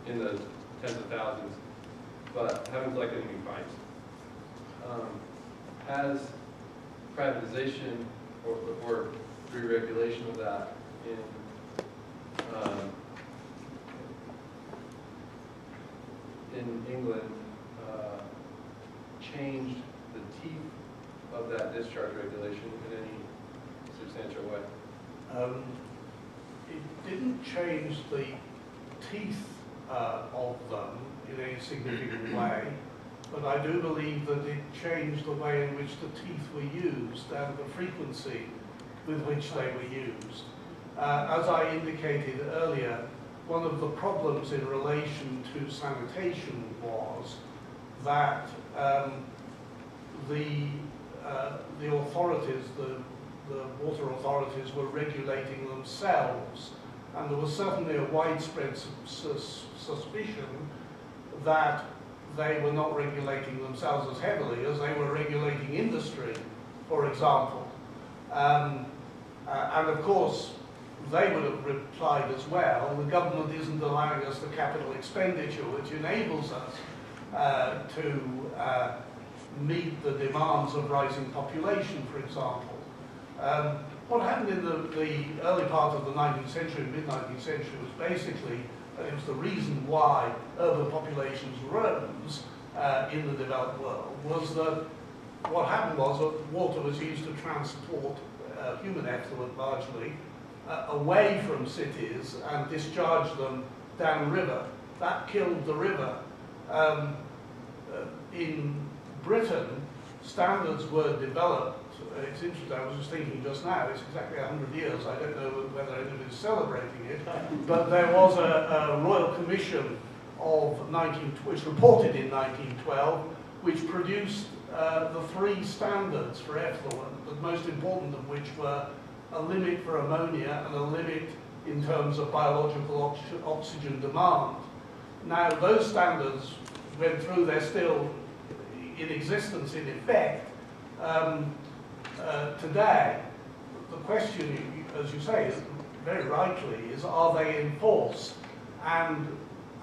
F: in the tens of thousands, but haven't collected any fines. Has privatization or re-regulation of that in England changed the teeth of that discharge regulation in any substantial way?
E: It didn't change the teeth of them in any significant way, but I do believe that it changed the way in which the teeth were used and the frequency with which they were used. As I indicated earlier, one of the problems in relation to sanitation was that the authorities, the water authorities, were regulating themselves, and there was certainly a widespread suspicion that they were not regulating themselves as heavily as they were regulating industry, for example. And of course, they would have replied as well, the government isn't allowing us the capital expenditure which enables us to meet the demands of rising population, for example. What happened in the early part of the 19th century, mid-19th century, was basically, it was the reason why urban populations rose in the developed world, was that what happened was that water was used to transport human effluent largely away from cities and discharge them downriver. That killed the river. In Britain, standards were developed. It's interesting, I was just thinking just now, it's exactly 100 years, I don't know whether anybody's celebrating it, but there was a Royal Commission which reported in 1912 which produced the 3 standards for effluent, the most important of which were a limit for ammonia and a limit in terms of biological oxygen demand. Now, those standards went through, they're still in existence, in effect, today. The question, as you say, very rightly, is are they enforced? And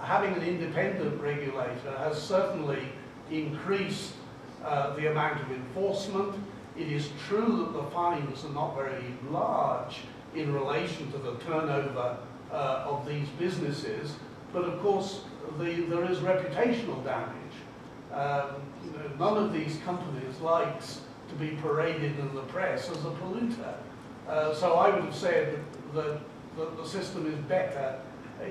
E: having an independent regulator has certainly increased the amount of enforcement. It is true that the fines are not very large in relation to the turnover of these businesses, but of course there is reputational damage. None of these companies likes to be paraded in the press as a polluter. So I would have said that the system is better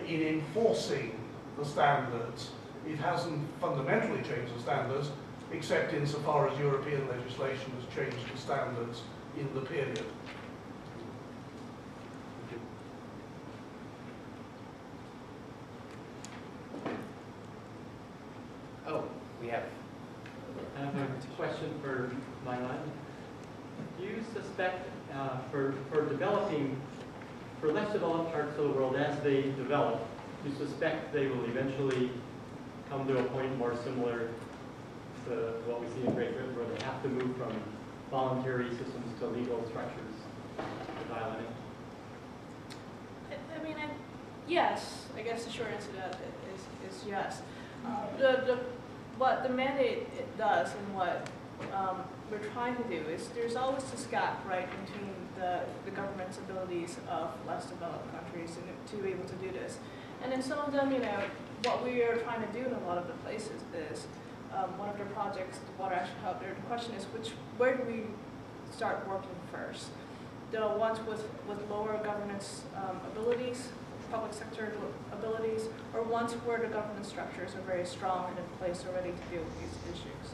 E: in enforcing the standards. It hasn't fundamentally changed the standards, except insofar as European legislation has changed the standards in the period.
B: Oh, we have.
G: I have a question for Mylan. Do you suspect for developing, for less developed parts of the world as they develop, do you suspect they will eventually come to a point more similar to what we see in Great Britain, where they have to move from voluntary systems to legal structures to dial it in?
C: I mean, yes. I guess the short answer to that is yes. What the mandate does and what we're trying to do is there's always this gap, right, between the government's abilities of less developed countries and to be able to do this. And in some of them, what we are trying to do in a lot of the places is one of the projects, the Water Action Hub, the question is where do we start working first? The ones with lower governance abilities, public sector abilities, or ones where the government structures are very strong and in place already to deal with these issues.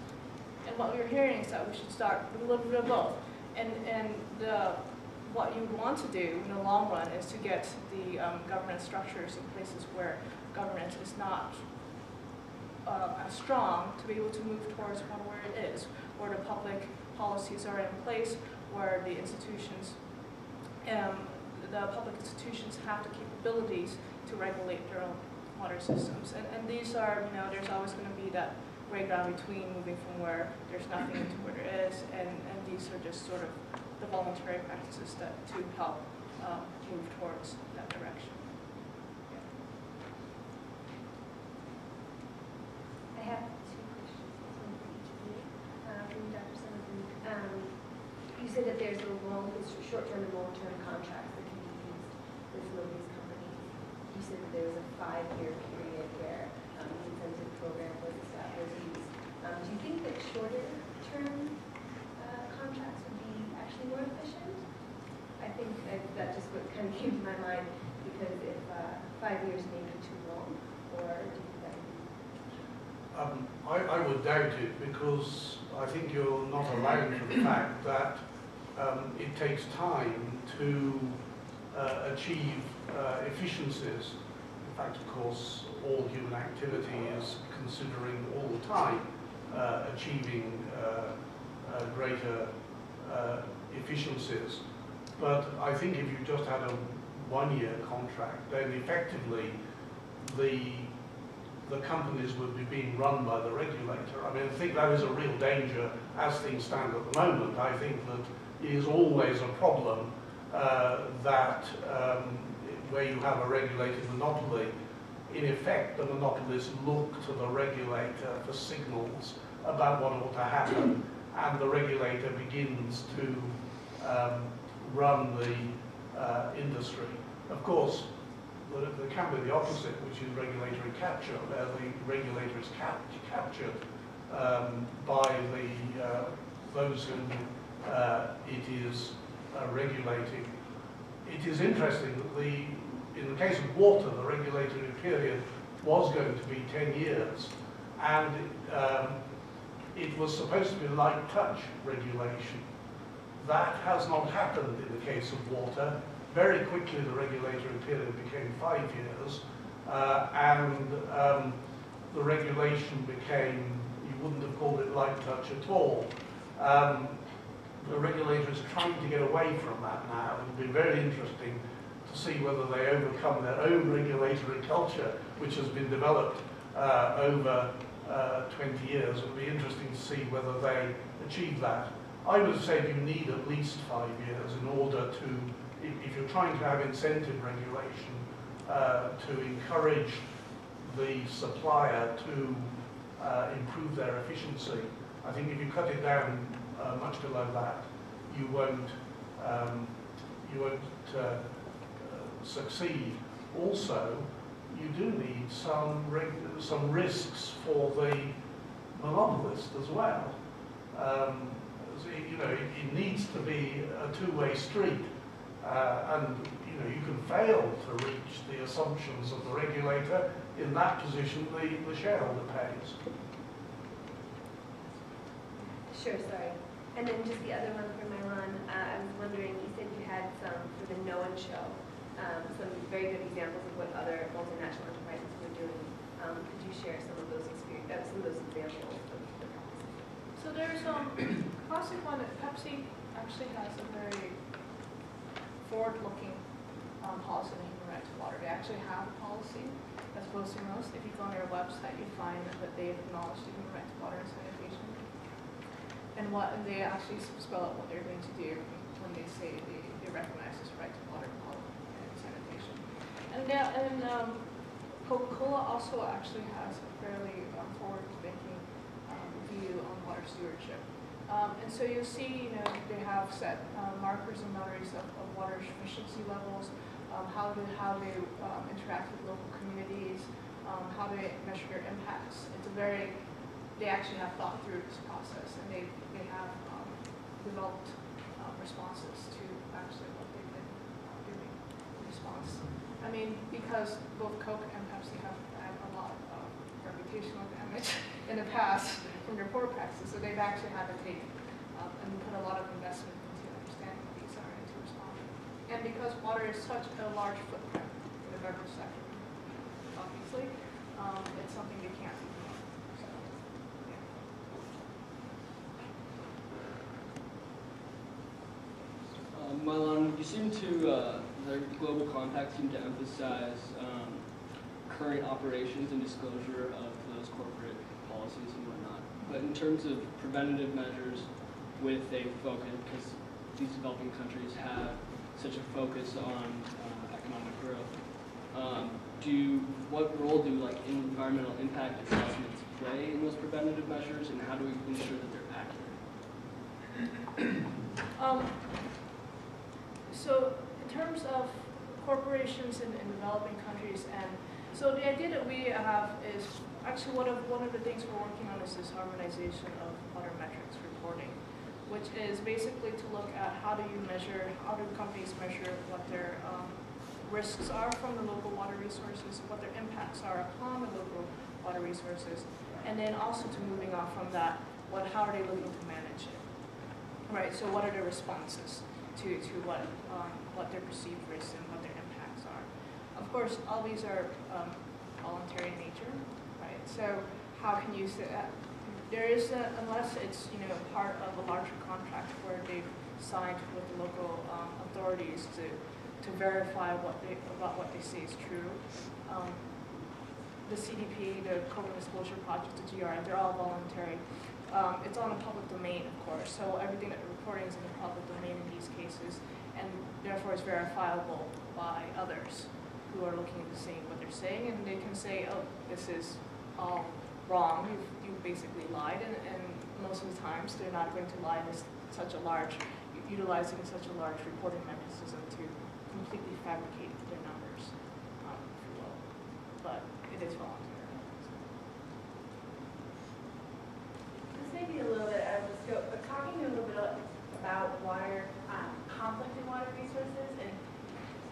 C: And what we're hearing is that we should start with a little bit of both. And what you want to do in the long run is to get the government structures in places where government is not as strong to be able to move towards one where it is, where the public policies are in place, where the institutions, the public institutions have the capabilities to regulate their own water systems. And these are, there's always going to be that gray ground between moving from where there's nothing into where there is, and these are just sort of the voluntary practices that to help move towards that direction.
H: I have 2 questions, one for each of you. From Dr. Sullivan, you said that there's short-term and long-term contracts that can be used with some of these companies. You said that there was a 5-year period where the incentive program was used. Do you think that shorter-term contracts would be actually more efficient? I think that just what kind of came to my mind, because if 5 years may be too long, or do you think that would be?
E: I would doubt it, because I think you're not allowing for the fact that it takes time to achieve efficiencies. In fact, of course, all human activity is considering all the time achieving greater efficiencies. But I think if you just had a 1-year contract, then effectively the companies would be being run by the regulator. I mean, I think that is a real danger as things stand at the moment. I think that it is always a problem that where you have a regulated monopoly, in effect the monopolists look to the regulator for signals about what ought to happen, and the regulator begins to run the industry. Of course, there can be the opposite, which is regulatory capture, where the regulator is captured by those whom it is regulating. It is interesting that in the case of water, the regulatory period was going to be 10 years, and it was supposed to be light touch regulation. That has not happened in the case of water. Very quickly the regulatory period became 5 years, and the regulation became you wouldn't have called it light touch at all. The regulator is trying to get away from that now. It'll be very interesting to see whether they overcome their own regulatory culture, which has been developed over 20 years. It'll be interesting to see whether they achieve that. I would have said you need at least 5 years in order to, if you're trying to have incentive regulation, to encourage the supplier to improve their efficiency. I think if you cut it down much below that, you won't succeed. Also, you do need some risks for the monopolist as well. You know, it needs to be a two-way street, and you know, you can fail to reach the assumptions of the regulator. In that position, the shareholder pays.
H: Sure, sorry. And then just the other one for Milan, I was wondering, you said you had some for the NOAA show, some very good examples of what other multinational enterprises were doing. Could you share some of those examples of the practices?
C: So there's classic one that Pepsi actually has a very forward-looking policy on human rights to water. They actually have a policy as opposed to most. If you go on their website, you find that they acknowledge the human rights to water and sanitation, and they actually spell out what they're going to do when they say they recognize this right to water and sanitation. And Coca-Cola also actually has a fairly forward-thinking view on water stewardship. And so you'll see, you know, they have set markers and boundaries of water efficiency levels, how they interact with local communities, how they measure their impacts. They actually have thought through this process, and they have developed responses to actually what they've been doing in response. I mean, because both Coke and Pepsi have had a lot of reputational damage in the past from their poor practices, so they've actually had to take and put a lot of investment into understanding what these are and to respond. And because water is such a large footprint in the beverage sector, obviously, it's something they can't ignore. So, yeah.
I: Milan, you seem to, the Global Compact seem to emphasize current operations and disclosure of those corporate policies and whatnot. But in terms of preventative measures with a focus, because these developing countries have such a focus on economic growth, what role do like environmental impact assessments play in those preventative measures, and how do we ensure that they're accurate?
C: So in terms of corporations in developing countries, and so the idea that we have is actually one of the things we're working on is this harmonization of water metrics reporting, which is basically to look at how do companies measure what their risks are from the local water resources, what their impacts are upon the local water resources, and then also to moving off from that, how are they looking to manage it, right? So what are their responses to what their perceived risks and what their impacts are. Of course, all these are voluntary in nature, right? So how can you say that? There is unless it's part of a larger contract where they've signed with the local authorities to verify about what they say is true. The CDP, the Carbon Disclosure Project, the GRI, they're all voluntary. It's on a public domain, of course, so everything that we're reporting is in the public domain in these cases, and therefore it's verifiable by others who are looking into seeing what they're saying, and they can say, oh, this is all wrong, you basically lied, and most of the times they're not going to lie in utilizing such a large reporting mechanism to completely fabricate their numbers, if you will, but it is voluntary.
J: This may be a little bit out of the scope, but talking a little bit about water, conflict in water resources, and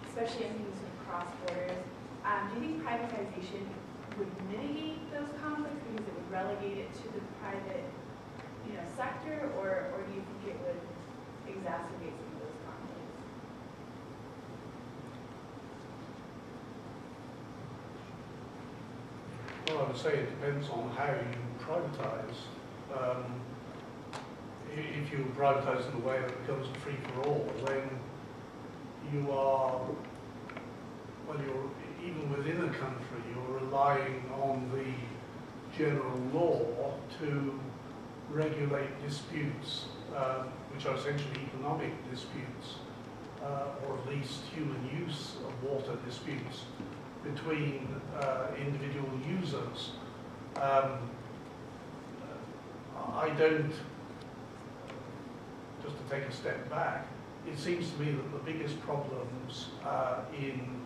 J: especially in things that cross borders, do you think privatization would mitigate those conflicts because it would relegate it to the private sector, or do you think it would exacerbate some of those conflicts?
E: Well, I would say it depends on how you privatise. If you privatise in a way that becomes a free-for-all, then you are, well, you're, even within a country, you're relying on the general law to regulate disputes, which are essentially economic disputes, or at least human use of water disputes between individual users. I don't, just to take a step back, it seems to me that the biggest problems in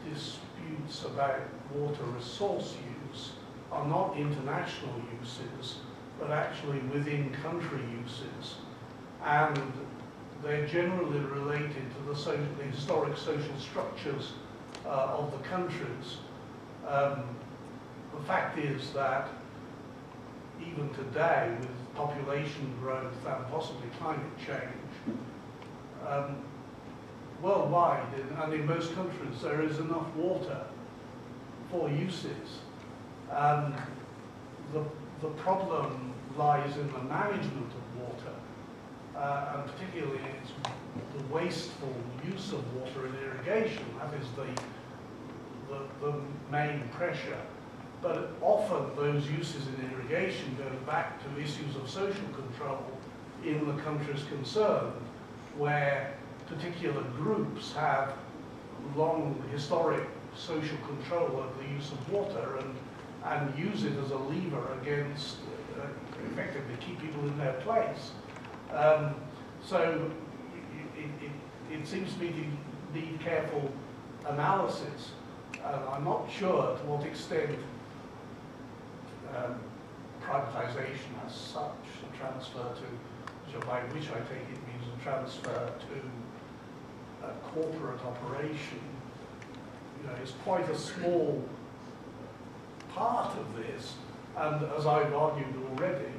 E: disputes about water resource use are not international uses, but actually within country uses. And they're generally related to the historic social structures of the countries. The fact is that even today, with population growth and possibly climate change, worldwide and in most countries there is enough water for uses. The problem lies in the management of water, and particularly its the wasteful use of water in irrigation. That is the main pressure. But often those uses in irrigation go back to issues of social control in the countries concerned, where particular groups have long historic social control of the use of water and use it as a lever against, effectively keep people in their place. So it seems to me to need careful analysis. I'm not sure to what extent privatization as such, a transfer to, by which I take it means a transfer to a corporate operation, is quite a small part of this, and as I've argued already,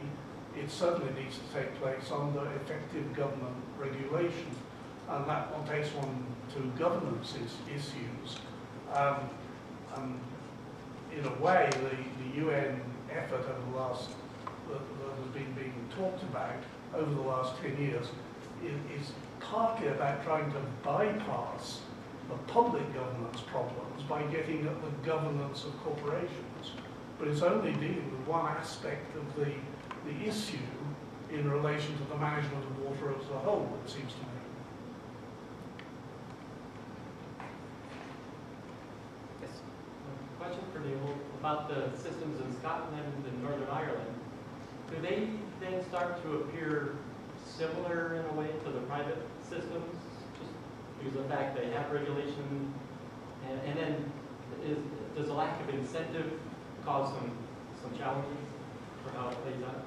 E: it certainly needs to take place under effective government regulation, and that one takes one to governance issues. And in a way, the UN effort over the last, that has been being talked about over the last 10 years is partly about trying to bypass the public governance problems by getting at the governance of corporations. But it's only dealing with one aspect of the issue in relation to the management of water as a whole, it seems to me.
G: Question for Neil about the systems in Scotland and Northern Ireland. Do they then start to appear similar in a way to the private systems, just due to the fact they have regulation? And then does a lack of incentive cause some challenges for how it plays out?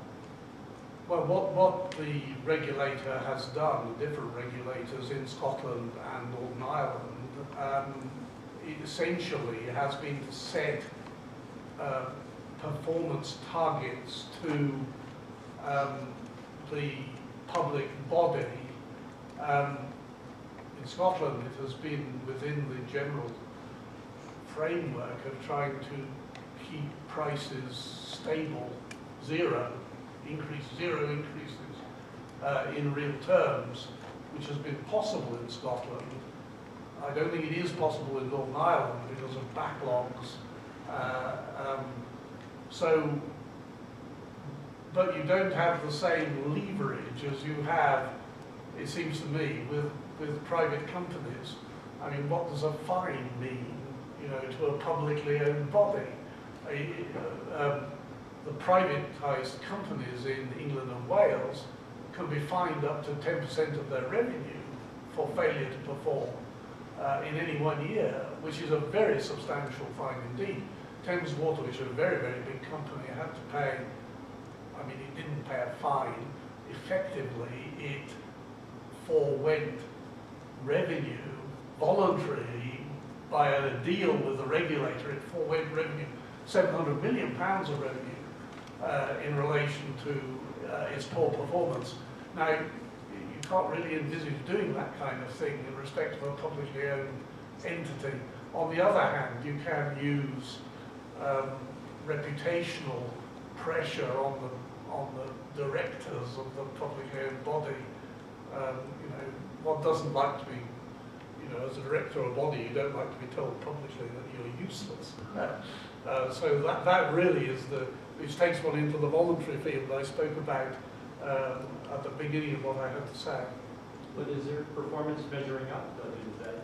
E: Well, what the regulator has done, the different regulators in Scotland and Northern Ireland, it essentially has been to set performance targets to the public body. In Scotland, it has been within the general framework of trying to keep prices stable, zero increases in real terms, which has been possible in Scotland. I don't think it is possible in Northern Ireland because of backlogs. But you don't have the same leverage as you have, it seems to me, with private companies. I mean, what does a fine mean, to a publicly owned body? The privatised companies in England and Wales can be fined up to 10% of their revenue for failure to perform in any 1 year, which is a very substantial fine indeed. Thames Water, which is a very, very big company, had to pay, I mean, it didn't pay a fine. Effectively, it forewent revenue voluntarily by a deal with the regulator. It forewent revenue, £700 million of revenue in relation to its poor performance. Now, you can't really envisage doing that kind of thing in respect of a publicly owned entity. On the other hand, you can use reputational pressure on the directors of the publicly owned body. You know, one doesn't like to be, you know, as a director of a body, you don't like to be told publicly that you're useless. So that really is which takes one into the voluntary field I spoke about at the beginning of what I had to say.
G: But is there performance measuring up, is that?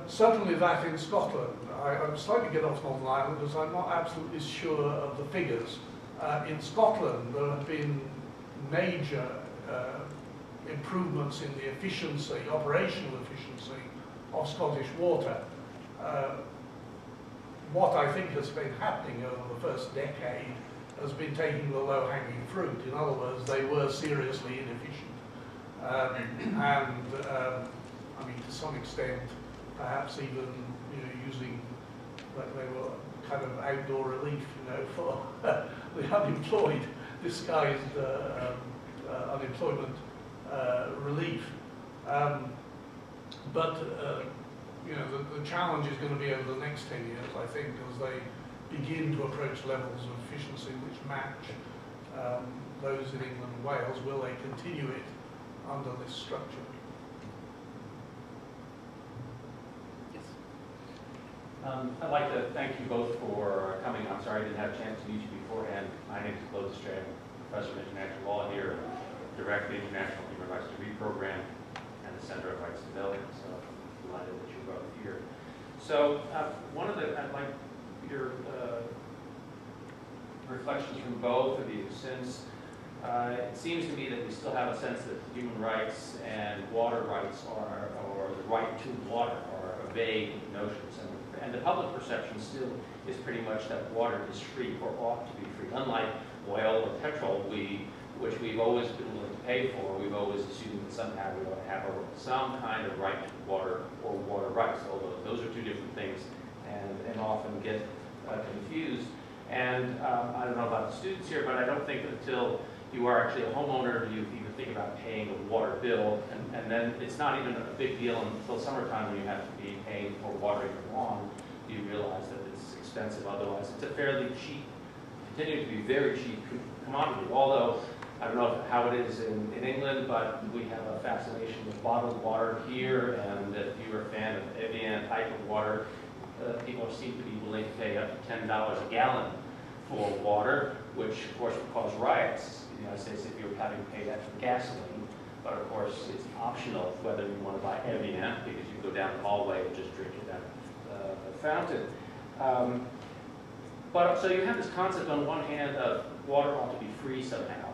E: Certainly that in Scotland. I'm slightly get off Northern Ireland because I'm not absolutely sure of the figures. In Scotland, there have been major improvements in the efficiency, operational efficiency of Scottish Water. What I think has been happening over the first decade has been taking the low-hanging fruit. In other words, they were seriously inefficient. I mean, to some extent, perhaps even, you know, using, like they were kind of outdoor relief, you know, for the unemployed, disguised unemployment relief. You know, the challenge is going to be over the next 10 years, I think, as they begin to approach levels of efficiency which match those in England and Wales. Will they continue it under this structure?
B: Yes.
K: I'd like to thank you both for coming. I'm sorry I didn't have a chance to meet you beforehand. My name is Claude Strand, Professor of International Law here, and Director of the International Human Rights Degree Program and the Center of Rights Development. So I'm delighted that you're both here. So I'd like your reflections from both of you, since it seems to me that we still have a sense that human rights and water rights or the right to water are vague notions. And the public perception still is pretty much that water is free or ought to be free. Unlike oil or petrol, which we've always been willing to pay for, we've always assumed that somehow we ought to have some kind of right to water or water rights, although those are two different things and often get confused. And I don't know about the students here, but I don't think until you are actually a homeowner do you even think about paying a water bill. And then it's not even a big deal until summertime when you have to be paying for watering your lawn. You realize that it's expensive otherwise. It's a fairly cheap, continuing to be very cheap commodity. Although, I don't know how it is in England, but we have a fascination with bottled water here. And if you're a fan of Evian type of water, people seem to be willing to pay up to $10 a gallon for water, which of course would cause riots in the United States if you were having to pay that for gasoline. But of course, it's optional whether you want to buy Evian, because you go down the hallway and just drink it out of the fountain. So you have this concept on one hand of water ought to be free somehow.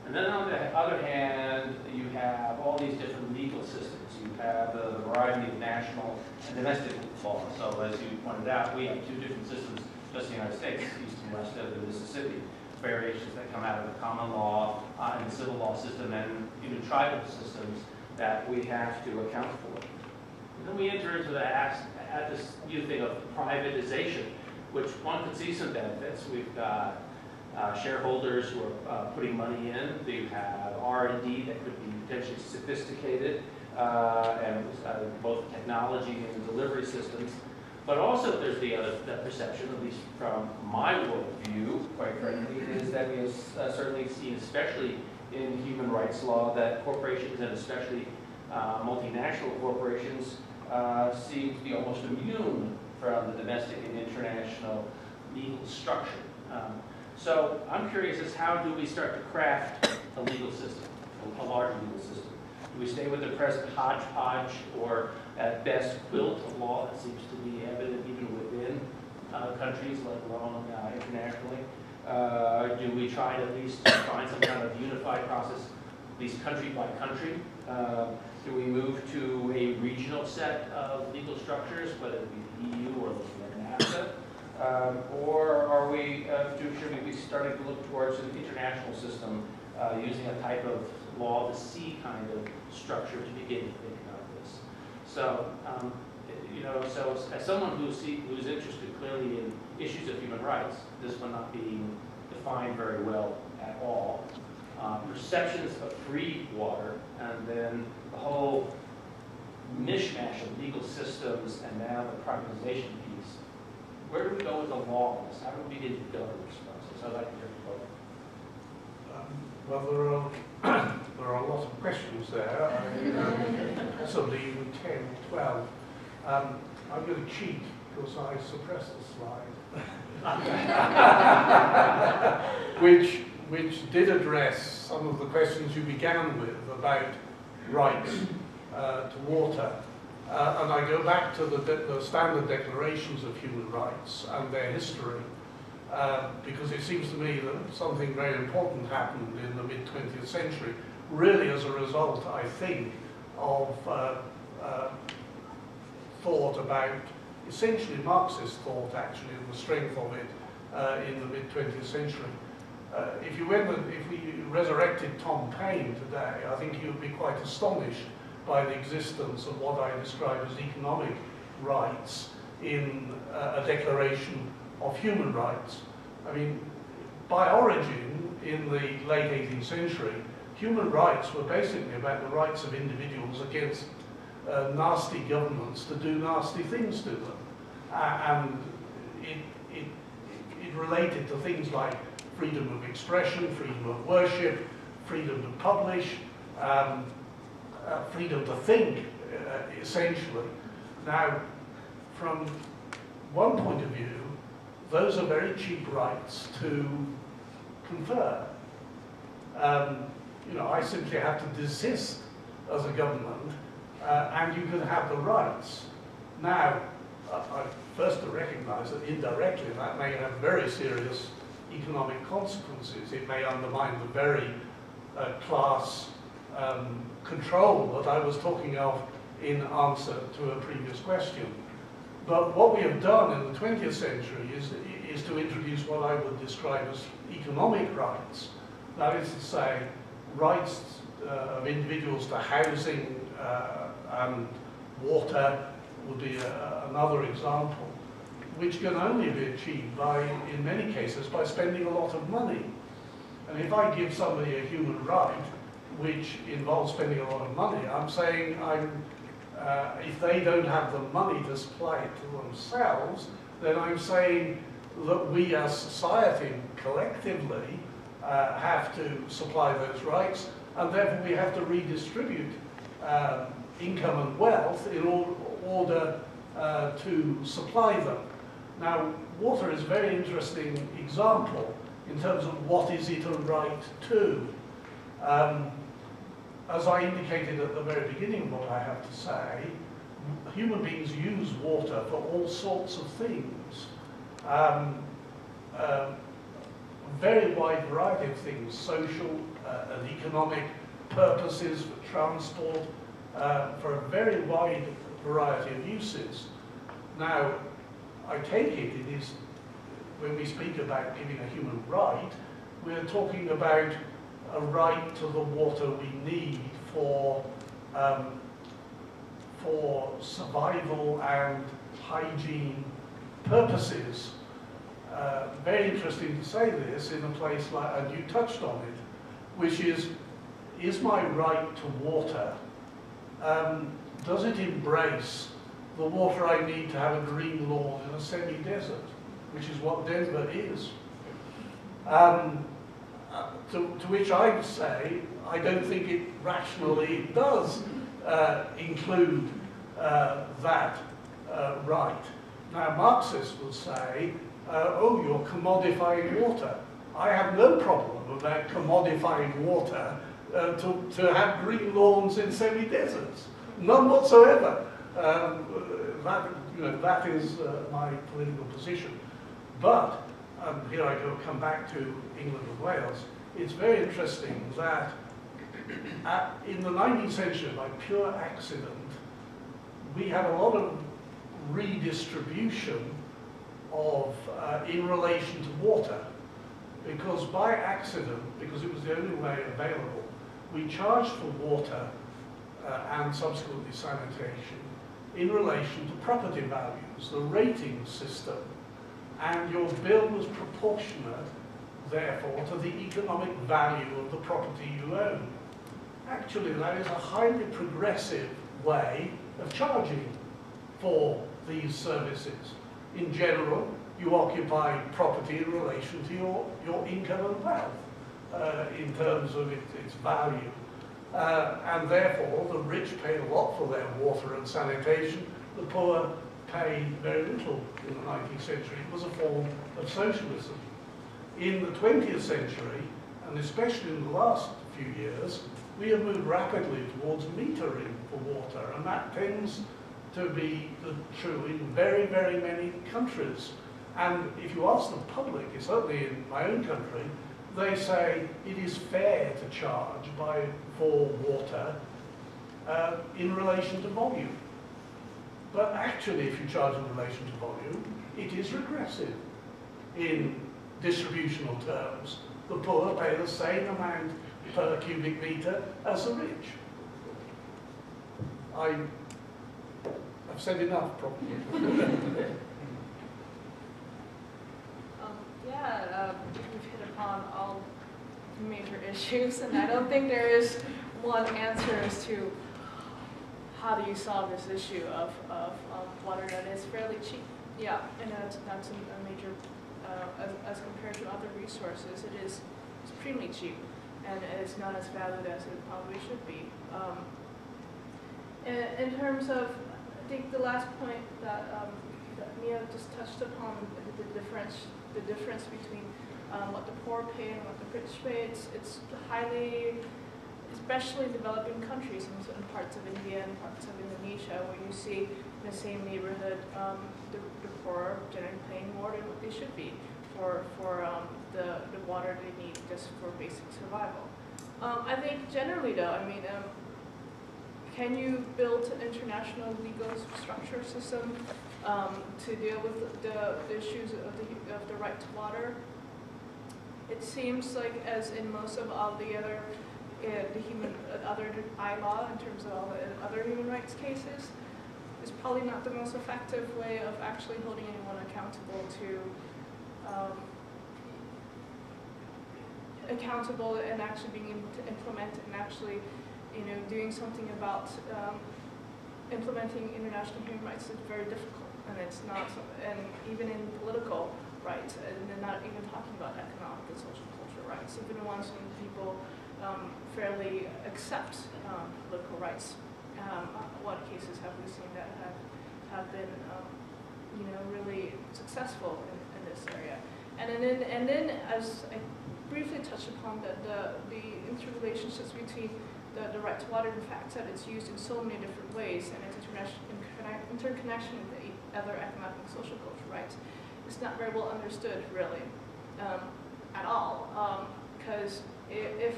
K: And then on the other hand, you have all these different legal systems. You have the variety of national and domestic law. So as you pointed out, we have two different systems just in the United States, east and west of the Mississippi. Variations that come out of the common law and the civil law system, and even tribal systems that we have to account for. And then we enter into this new thing of privatization, which one could see some benefits. We've got shareholders who are putting money in. You have R&D that could be potentially sophisticated, and both technology and delivery systems. But also there's that perception, at least from my worldview, quite frankly, is that we have certainly seen, especially in human rights law, that corporations, and especially multinational corporations, seem to be almost immune from the domestic and international legal structure. So I'm curious as how do we start to craft a legal system, a larger legal system? Do we stay with the present hodgepodge, or at best quilt a law that seems to be evident even within countries, let alone internationally? Do we try to at least find some kind of unified process, at least country by country? Do we move to a regional set of legal structures, whether it be the EU or looking at NAFTA? Or are we, should we be starting to look towards an international system using a type of law of the sea kind of structure to begin to think about this? So, so as someone who's interested clearly in issues of human rights, this one not being defined very well at all, perceptions of free water, and then the whole mishmash of legal systems, and now the privatization piece, Where do we go with the laws? How do we begin to govern this process? I'd like to hear from both.
E: Well, there are a lot of questions there. Possibly even 10 or 12. I'm going to cheat because I suppressed the slide, which did address some of the questions you began with about rights to water. And I go back to the standard declarations of human rights and their history, because it seems to me that something very important happened in the mid-20th century, really as a result, I think, of thought about, essentially Marxist thought actually, and the strength of it in the mid-20th century. If we resurrected Tom Paine today, I think he would be quite astonished by the existence of what I describe as economic rights in a declaration of human rights. I mean, by origin, in the late 18th century, human rights were basically about the rights of individuals against nasty governments to do nasty things to them. And it related to things like freedom of expression, freedom of worship, freedom to publish, freedom to think, essentially. Now, from one point of view, those are very cheap rights to confer. You know, I simply have to desist as a government, and you can have the rights. Now, I first to recognize that indirectly that may have very serious economic consequences. It may undermine the very class control that I was talking of in answer to a previous question. But what we have done in the 20th century is to introduce what I would describe as economic rights. That is to say, rights of individuals to housing and water would be another example, which can only be achieved by, in many cases, by spending a lot of money. And if I give somebody a human right, which involves spending a lot of money, I'm saying if they don't have the money to supply it to themselves, then I'm saying that we as society collectively have to supply those rights, and therefore we have to redistribute income and wealth in order to supply them. Now, water is a very interesting example in terms of what is it a right to. As I indicated at the very beginning of what I have to say, human beings use water for all sorts of things. A very wide variety of things, social and economic purposes, for transport, for a very wide variety of uses. Now, I take it is, when we speak about giving a human right, we're talking about a right to the water we need for survival and hygiene purposes. Very interesting to say this in a place like, and you touched on it, which is my right to water, does it embrace the water I need to have a green lawn in a semi-desert, which is what Denver is? To which I would say, I don't think it rationally does include that right. Now, Marxists will say, oh, you're commodifying water. I have no problem about commodifying water to have green lawns in semi-deserts. None whatsoever. That is my political position. But, here I come back to England and Wales, it's very interesting that in the 19th century, by pure accident, we had a lot of redistribution of, in relation to water. Because by accident, because it was the only way available, we charged for water and subsequently sanitation in relation to property values, the rating system. And your bill was proportionate, therefore, to the economic value of the property you own. Actually, that is a highly progressive way of charging for these services. In general, you occupy property in relation to your income and wealth in terms of its value. And therefore, the rich pay a lot for their water and sanitation. The poor pay very little in the 19th century. It was a form of socialism. In the 20th century, and especially in the last few years, we have moved rapidly towards metering for water, and that tends to be true in very, very many countries. And if you ask the public, certainly in my own country, they say it is fair to charge for water in relation to volume. But actually, if you charge in relation to volume, it is regressive in distributional terms. The poor pay the same amount per cubic meter as the rich. I've said enough, probably.
C: We've hit upon all major issues, and I don't think there is one answer as to how do you solve this issue of water that is fairly cheap. Yeah, and that's a major, as compared to other resources, it is extremely cheap, and it's not as valued as it probably should be. In terms of, I think the last point that Mia just touched upon, the difference between what the poor pay and what the rich pay, it's highly, especially in developing countries, in certain parts of India and parts of Indonesia, where you see in the same neighborhood, the poor are generally paying more than what they should be for the water they need just for basic survival. I think generally though, I mean, can you build an international legal structure system to deal with the issues of the right to water? It seems like, as in most of all the other other ILAW, in terms of all the other human rights cases, is probably not the most effective way of actually holding anyone accountable and actually being able to implement it and actually, doing something about implementing international human rights is very difficult, and it's not, and even in political rights, and they're not even talking about economic and social cultural rights, even once people fairly accept political rights. What cases have we seen that have been, really successful in this area? And then, as I briefly touched upon, the interrelationships between the right to water and the fact that it's used in so many different ways, and its interconnection with the other economic and social cultural rights, it's not very well understood, really, at all. Because if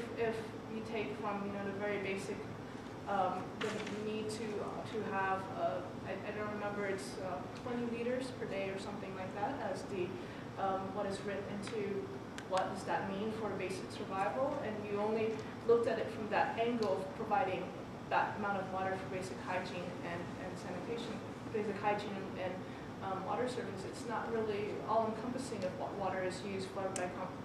C: you take from the very basic, the need to have I don't remember, it's 20 liters per day or something like that as the what is written into what does that mean for basic survival, and you only looked at it from that angle of providing that amount of water for basic hygiene and sanitation, basic hygiene and water service. It's not really all-encompassing of what water is used for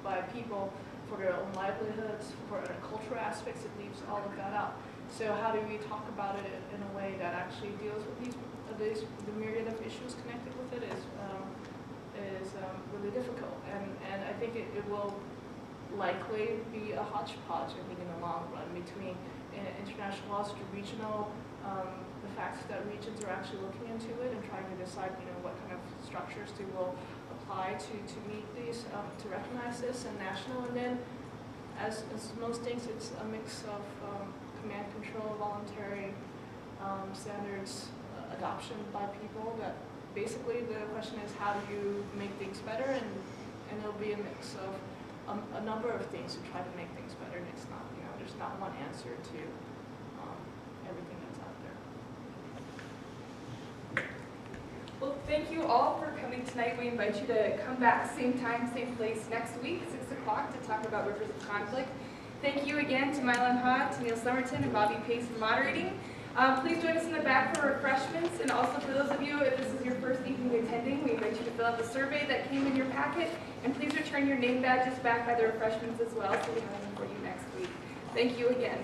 C: by people for their own livelihoods, for cultural aspects. It leaves all of that out. So how do we talk about it in a way that actually deals with the myriad of issues connected with it is really difficult, and I think it will likely be a hodgepodge, I think, in the long run, between international laws to regional, the fact that regions are actually looking into it and trying to decide, what kind of structures they will apply to meet these, to recognize this, and national, and then, as most things, it's a mix of command control, voluntary standards, adoption by people. That basically the question is, how do you make things better, and it'll be a mix of a number of things to try to make things better, and it's not, there's not one answer to everything that's out there.
A: Well, thank you all for coming tonight. We invite you to come back same time, same place next week, 6 o'clock, to talk about rivers of conflict. Thank you again to Mylan Ha, to Neil Somerton, and Bobby Pace for moderating. Please join us in the back for refreshments, and also for those of you, if this is your first evening attending, we invite you to fill out the survey that came in your packet, and please return your name badges back by the refreshments as well, so we have them for you next week. Thank you again.